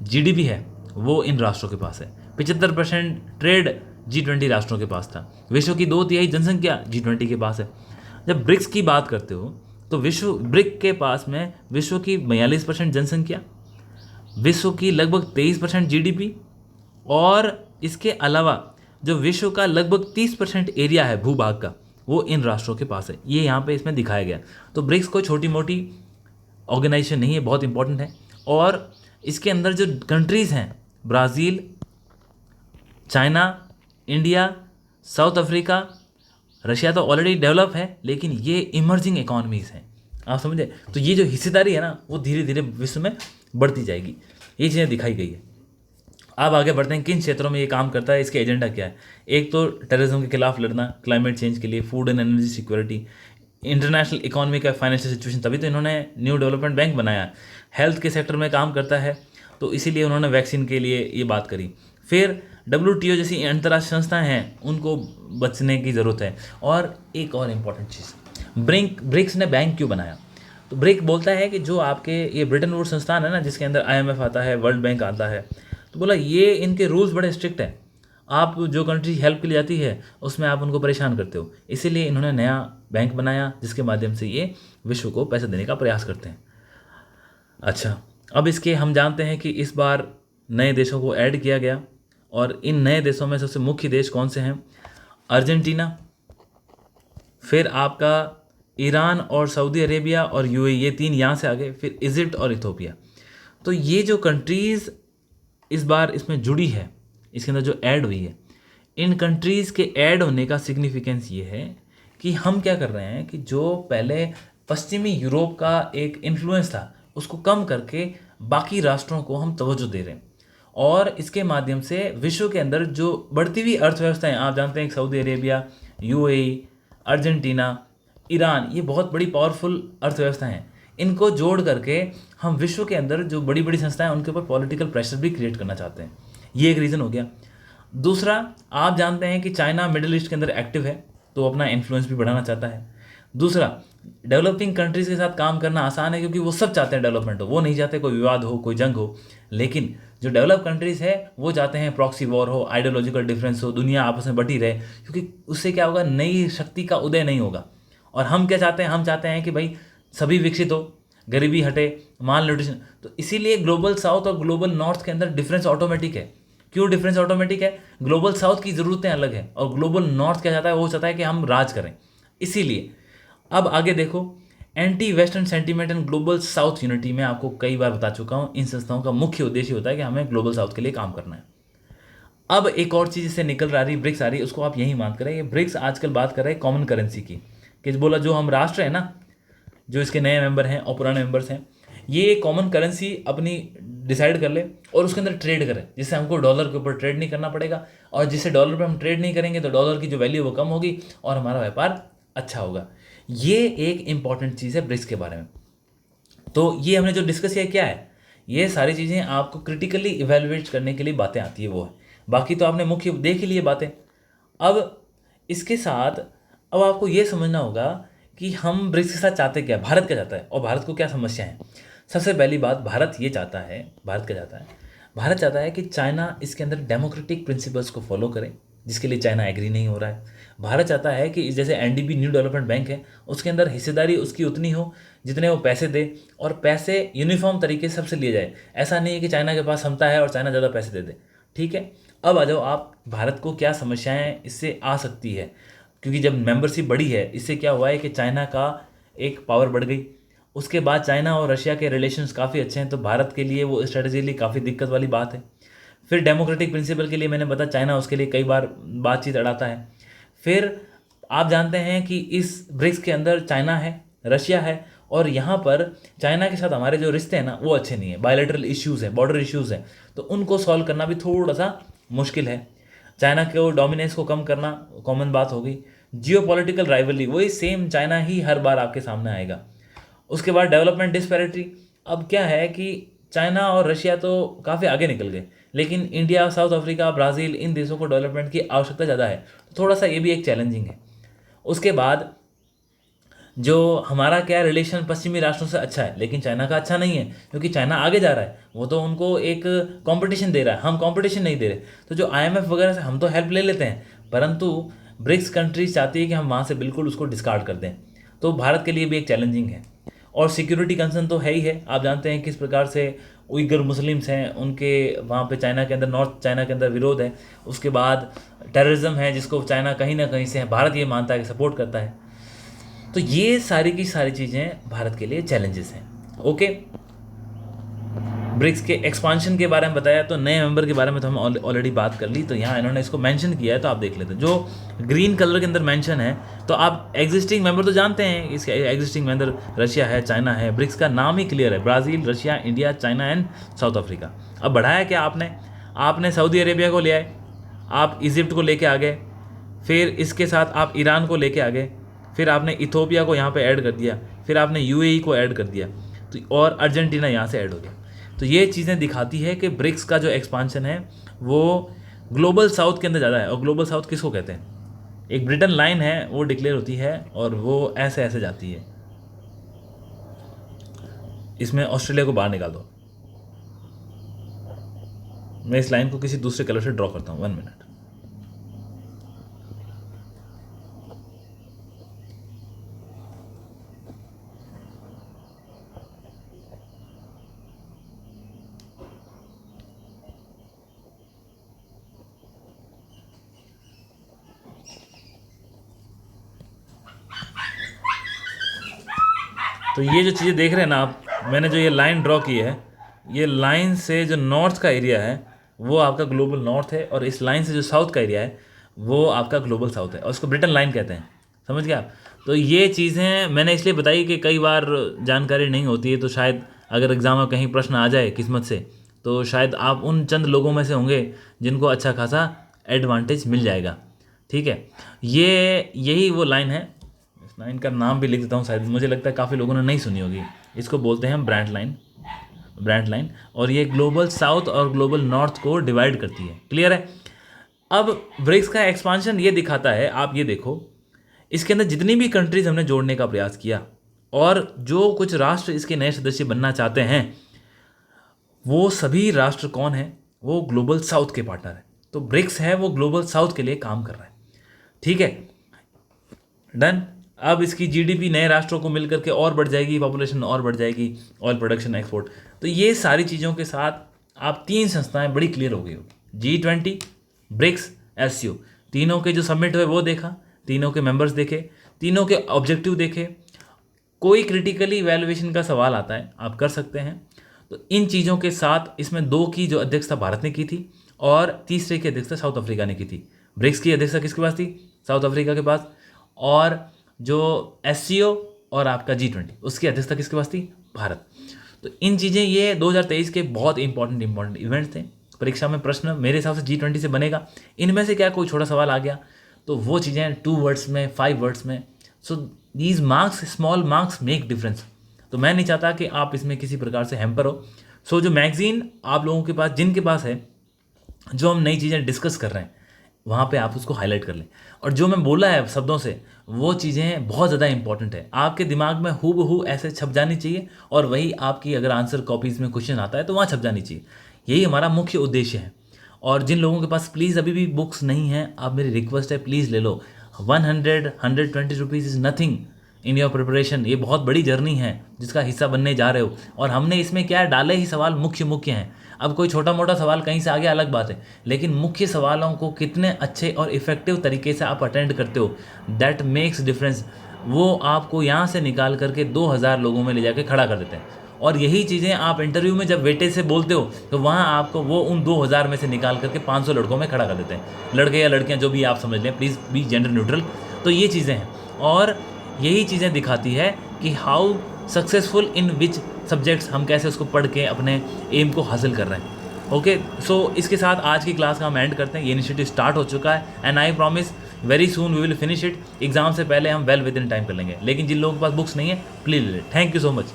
GDP है वो इन राष्ट्रों के पास है। 75% ट्रेड G20 राष्ट्रों के पास था। विश्व की 2/3 जनसंख्या G20 के पास है। जब ब्रिक्स की बात करते हो तो ब्रिक के पास में विश्व की 42% जनसंख्या, विश्व की लगभग 23% GDP और इसके अलावा जो विश्व का लगभग 30% एरिया है भूभाग का वो इन राष्ट्रों के पास है। ये यहाँ पे इसमें दिखाया गया। तो ब्रिक्स कोई छोटी मोटी ऑर्गेनाइजेशन नहीं है, बहुत इंपॉर्टेंट है। और इसके अंदर जो कंट्रीज़ हैं Brazil, China, India, south Africa, Russia तो ऑलरेडी डेवलप है लेकिन ये इमर्जिंग इकॉनमीज़ हैं, आप समझे। तो ये जो हिस्सेदारी है ना वो धीरे धीरे विश्व में बढ़ती जाएगी। ये चीज़ें दिखाई गई है। अब आगे बढ़ते हैं, किन क्षेत्रों में ये काम करता है, इसके एजेंडा क्या है। एक तो टेररिज्म के खिलाफ लड़ना, क्लाइमेट चेंज के लिए, food and energy security, international economy का फाइनेंशियल सिचुएशन, तभी तो इन्होंने न्यू डेवलपमेंट बैंक बनाया। हेल्थ के सेक्टर में काम करता है तो इसीलिए उन्होंने वैक्सीन के लिए ये बात करी। फिर WTO जैसी अंतर्राष्ट्रीय संस्थाएं हैं उनको बचने की ज़रूरत है। और एक और इम्पॉर्टेंट चीज़, ब्रिक्स ने बैंक क्यों बनाया। तो ब्रिक बोलता है कि जो आपके ये ब्रिटेन वुड्स संस्थान है ना जिसके अंदर IMF आता है, वर्ल्ड बैंक आता है, तो बोला ये इनके रूल्स बड़े स्ट्रिक्ट हैं। आप जो कंट्री हेल्प के लिए जाती है उसमें आप उनको परेशान करते हो, इसीलिए इन्होंने नया बैंक बनाया जिसके माध्यम से ये विश्व को पैसे देने का प्रयास करते हैं। अच्छा, अब इसके हम जानते हैं कि इस बार नए देशों को ऐड किया गया और इन नए देशों में सबसे मुख्य देश कौन से हैं, अर्जेंटीना, फिर आपका ईरान और सऊदी अरेबिया और UAE, ये 3 यहाँ से आ गए, फिर इजिप्ट और इथोपिया। तो ये जो कंट्रीज़ इस बार इसमें जुड़ी है, इसके अंदर जो ऐड हुई है, इन कंट्रीज़ के ऐड होने का सिग्निफिकेंस ये है कि हम क्या कर रहे हैं कि जो पहले पश्चिमी यूरोप का एक इन्फ्लुएंस था उसको कम करके बाकी राष्ट्रों को हम तवज्जो दे रहे हैं। और इसके माध्यम से विश्व के अंदर जो बढ़ती हुई अर्थव्यवस्थाएं, आप जानते हैं Saudi Arabia, UAE, Argentina, Iran, ये बहुत बड़ी पावरफुल अर्थव्यवस्था हैं। इनको जोड़ करके हम विश्व के अंदर जो बड़ी बड़ी संस्थाएं उनके ऊपर पॉलिटिकल प्रेशर भी क्रिएट करना चाहते हैं। ये एक रीज़न हो गया। दूसरा, आप जानते हैं कि चाइना मिडिल ईस्ट के अंदर एक्टिव है तो अपना इन्फ्लुएंस भी बढ़ाना चाहता है। दूसरा, डेवलपिंग कंट्रीज़ के साथ काम करना आसान है क्योंकि वो सब चाहते हैं डेवलपमेंट हो, वो नहीं चाहते कोई विवाद हो, कोई जंग हो। लेकिन जो डेवलप कंट्रीज़ है वो चाहते हैं प्रॉक्सी वॉर हो, आइडियोलॉजिकल डिफरेंस हो, दुनिया आपस में बटी रहे, क्योंकि उससे क्या होगा, नई शक्ति का उदय नहीं होगा। और हम क्या चाहते हैं, हम चाहते हैं कि भाई सभी विकसित हो, गरीबी हटे, माल न्यूट्रिशन। तो इसीलिए ग्लोबल साउथ और ग्लोबल नॉर्थ के अंदर डिफरेंस ऑटोमेटिक है। क्यों डिफरेंस ऑटोमेटिक है? ग्लोबल साउथ की ज़रूरतें अलग हैं और ग्लोबल नॉर्थ क्या चाहता है, वो चाहता है कि हम राज करें। इसीलिए अब आगे देखो, anti western sentiment and global south unity में आपको कई बार बता चुका हूँ, इन संस्थाओं का मुख्य उद्देश्य होता है कि हमें ग्लोबल साउथ के लिए काम करना है। अब एक और चीज़ इससे निकल रही, ब्रिक्स आ रही है, उसको आप यही मान करें। ये ब्रिक्स आजकल बात कर रहे हैं कॉमन करेंसी की, कि बोला जो हम राष्ट्र है ना, जो इसके नए मेंबर हैं और पुराने मेंबर्स हैं, ये कॉमन करेंसी अपनी डिसाइड कर ले और उसके अंदर ट्रेड करें, जिससे हमको डॉलर के ऊपर ट्रेड नहीं करना पड़ेगा। और जिससे डॉलर पर हम ट्रेड नहीं करेंगे तो डॉलर की जो वैल्यू वो कम होगी और हमारा व्यापार अच्छा होगा। ये एक इंपॉर्टेंट चीज़ है ब्रिक्स के बारे में। तो ये हमने जो डिस्कस किया क्या है, ये सारी चीज़ें आपको क्रिटिकली इवेलुएट करने के लिए बातें आती है वो है, बाकी तो आपने मुख्य देख ही लिए बातें। अब इसके साथ अब आपको ये समझना होगा कि हम ब्रिक्स के साथ चाहते क्या, भारत क्या चाहता है और भारत को क्या समस्या है। सबसे पहली बात, भारत ये चाहता है, भारत क्या चाहता है, भारत चाहता है कि चाइना इसके अंदर डेमोक्रेटिक प्रिंसिपल्स को फॉलो करे, जिसके लिए चाइना एग्री नहीं हो रहा है। भारत चाहता है कि जैसे NDB न्यू डेवलपमेंट बैंक है, उसके अंदर हिस्सेदारी उसकी उतनी हो जितने वो पैसे दे, और पैसे यूनिफॉर्म तरीके से सबसे लिए जाए। ऐसा नहीं है कि चाइना के पास क्षमता है और चाइना ज़्यादा पैसे दे दे। ठीक है, अब आ जाओ आप, भारत को क्या समस्याएं इससे आ सकती है, क्योंकि जब मेंबरशिप बढ़ी है इससे क्या हुआ है कि चाइना का एक पावर बढ़ गई उसके बाद चाइना और रशिया के रिलेशंस काफ़ी अच्छे हैं, तो भारत के लिए वो स्ट्रेटेजिकली काफ़ी दिक्कत वाली बात है। फिर डेमोक्रेटिक प्रिंसिपल के लिए मैंने बताया, चाइना उसके लिए कई बार बातचीत अड़ाता है। फिर आप जानते हैं कि इस ब्रिक्स के अंदर चाइना है, रशिया है, और यहाँ पर चाइना के साथ हमारे जो रिश्ते हैं ना वो अच्छे नहीं है, बायलैटरल इश्यूज़ हैं, बॉर्डर इश्यूज़ हैं, तो उनको सॉल्व करना भी थोड़ा सा मुश्किल है। चाइना के डोमिनेंस को कम करना कॉमन बात होगी। जियो पॉलिटिकल राइवलरी, वही सेम चाइना ही हर बार आपके सामने आएगा। उसके बाद डेवलपमेंट डिस्पैरिटी। अब क्या है कि चाइना और रशिया तो काफ़ी आगे निकल गए, लेकिन इंडिया, साउथ अफ्रीका, ब्राज़ील, इन देशों को डेवलपमेंट की आवश्यकता ज़्यादा है, तो थोड़ा सा ये भी एक चैलेंजिंग है। उसके बाद जो हमारा क्या रिलेशन पश्चिमी राष्ट्रों से अच्छा है, लेकिन चाइना का अच्छा नहीं है, क्योंकि चाइना आगे जा रहा है, वो तो उनको एक कंपटीशन दे रहा है, हम कंपटीशन नहीं दे रहे। तो जो आईएमएफ वगैरह से हम तो हेल्प ले लेते हैं, परंतु ब्रिक्स कंट्रीज चाहती है कि हम वहाँ से बिल्कुल उसको डिस्कार्ड कर दें, तो भारत के लिए भी एक चैलेंजिंग है। और सिक्योरिटी कंसर्न तो है ही है, आप जानते हैं किस प्रकार से उइगर मुस्लिम्स हैं, उनके वहाँ पे चाइना के अंदर, नॉर्थ चाइना के अंदर विरोध है। उसके बाद टेररिज्म है, जिसको चाइना कहीं ना कहीं से भारत ये मानता है कि सपोर्ट करता है। तो ये सारी की सारी चीज़ें भारत के लिए चैलेंजेस हैं। ओके, ब्रिक्स के एक्सपांशन के बारे में बताया, तो नए मेंबर के बारे में तो हम ऑलरेडी बात कर ली, तो यहाँ इन्होंने इसको मेंशन किया है, तो आप देख लेते हैं जो ग्रीन कलर के अंदर मेंशन है। तो आप एग्जिस्टिंग मेंबर तो जानते हैं, इसके एग्जिस्टिंग मेंबर रशिया है, चाइना है। ब्रिक्स का नाम ही क्लियर है, Brazil, Russia, India, China and south Africa. अब बढ़ाया क्या आपने सऊदी अरेबिया को ले आए, आप इजिप्ट को लेके आ गए, फिर इसके साथ आप ईरान को लेके आ गए, फिर आपने इथोपिया को यहाँ पे ऐड कर दिया, फिर आपने यूएई को ऐड कर दिया, तो और अर्जेंटीना यहाँ से ऐड हो गया। तो ये चीज़ें दिखाती है कि ब्रिक्स का जो एक्सपांशन है वो ग्लोबल साउथ के अंदर ज़्यादा है। और ग्लोबल साउथ किसको कहते हैं? एक ब्रिटेन लाइन है, वो डिक्लेयर होती है और वो ऐसे ऐसे जाती है। इसमें ऑस्ट्रेलिया को बाहर निकाल दो। मैं इस लाइन को किसी दूसरे कलर से ड्रॉ करता हूँ, 1 मिनट। तो ये जो चीज़ें देख रहे हैं ना आप, मैंने जो ये लाइन ड्रॉ की है, ये लाइन से जो नॉर्थ का एरिया है वो आपका ग्लोबल नॉर्थ है, और इस लाइन से जो साउथ का एरिया है वो आपका ग्लोबल साउथ है, और उसको ब्रिटेन लाइन कहते हैं। समझ गए आप? तो ये चीज़ें मैंने इसलिए बताई कि कई बार जानकारी नहीं होती है, तो शायद अगर एग्ज़ाम में कहीं प्रश्न आ जाए किस्मत से, तो शायद आप उन चंद लोगों में से होंगे जिनको अच्छा खासा एडवांटेज मिल जाएगा। ठीक है, यही वो लाइन है। इस लाइन का नाम भी लिख देता हूँ, शायद मुझे लगता है काफ़ी लोगों ने नहीं सुनी होगी। इसको बोलते हैं ब्रांड लाइन, और ये ग्लोबल साउथ और ग्लोबल नॉर्थ को डिवाइड करती है। क्लियर है? अब ब्रिक्स का एक्सपांशन ये दिखाता है, आप ये देखो, इसके अंदर जितनी भी कंट्रीज हमने जोड़ने का प्रयास किया, और जो कुछ राष्ट्र इसके नए सदस्य बनना चाहते हैं, वो सभी राष्ट्र कौन है? वो ग्लोबल साउथ के पार्टनर है। तो ब्रिक्स है वो ग्लोबल साउथ के लिए काम कर रहा है। ठीक है, डन। अब इसकी जीडीपी नए राष्ट्रों को मिलकर के और बढ़ जाएगी, पॉपुलेशन और बढ़ जाएगी, ऑयल प्रोडक्शन, एक्सपोर्ट। तो ये सारी चीज़ों के साथ आप 3 संस्थाएं बड़ी क्लियर हो गई होगी, G20, ब्रिक्स, एससीओ। तीनों के जो समिट हुए वो देखा, तीनों के मेंबर्स देखे, तीनों के ऑब्जेक्टिव देखे। कोई क्रिटिकली वैल्यूएशन का सवाल आता है, आप कर सकते हैं। तो इन चीज़ों के साथ इसमें 2 की जो अध्यक्षता भारत ने की थी, और तीसरे की अध्यक्षता साउथ अफ्रीका ने की थी। ब्रिक्स की अध्यक्षता किसके पास थी? साउथ अफ्रीका के पास। और जो एससीओ और आपका G20, उसकी अध्यक्षता किसके पास थी? भारत। तो इन चीज़ें, ये 2023 के बहुत इंपॉर्टेंट इवेंट्स थे। परीक्षा में प्रश्न मेरे हिसाब से G20 से बनेगा। इनमें से क्या कोई छोटा सवाल आ गया तो वो चीज़ें 2 वर्ड्स में, 5 वर्ड्स में। So these marks, small marks make difference. तो मैं नहीं चाहता कि आप इसमें किसी प्रकार से हैम्पर हो। सो जो मैगजीन आप लोगों के पास, जिनके पास है, जो हम नई चीज़ें डिस्कस कर रहे हैं, वहाँ पे आप उसको हाईलाइट कर लें। और जो मैं बोला है शब्दों से, वो चीज़ें बहुत ज़्यादा इंपॉर्टेंट है, आपके दिमाग में हूबहू ऐसे छप जानी चाहिए, और वही आपकी अगर आंसर कॉपीज़ में क्वेश्चन आता है तो वहाँ छप जानी चाहिए। यही हमारा मुख्य उद्देश्य है। और जिन लोगों के पास प्लीज़ अभी भी बुक्स नहीं हैं, आप, मेरी रिक्वेस्ट है, प्लीज़ ले लो। 120 rupees is nothing in your preparation. ये बहुत बड़ी जर्नी है जिसका हिस्सा बनने जा रहे हो, और हमने इसमें क्या डाले ही सवाल मुख्य हैं। अब कोई छोटा मोटा सवाल कहीं से आ गया अलग बात है, लेकिन मुख्य सवालों को कितने अच्छे और इफ़ेक्टिव तरीके से आप अटेंड करते हो, दैट मेक्स डिफरेंस। वो आपको यहाँ से निकाल करके 2000 लोगों में ले जाके खड़ा कर देते हैं। और यही चीज़ें आप इंटरव्यू में जब वेटेज से बोलते हो तो वहाँ आपको वो उन 2000 में से निकाल करके 500 लड़कों में खड़ा कर देते हैं, लड़के या लड़कियाँ जो भी आप समझ लें, प्लीज़ बी जेंडर न्यूट्रल। तो ये चीज़ें हैं और यही चीज़ें दिखाती है कि how successful in which subjects, हम कैसे उसको पढ़ के अपने एम को हासिल कर रहे हैं। ओके, सो इसके साथ आज की क्लास का हम एंड करते हैं। ये इनिशिएटिव स्टार्ट हो चुका है and I promise very soon we will finish it. Exam से पहले हम वेल विद इन टाइम कर लेंगे, लेकिन जिन लोगों के पास बुक्स नहीं है प्लीज ले। Thank you so much.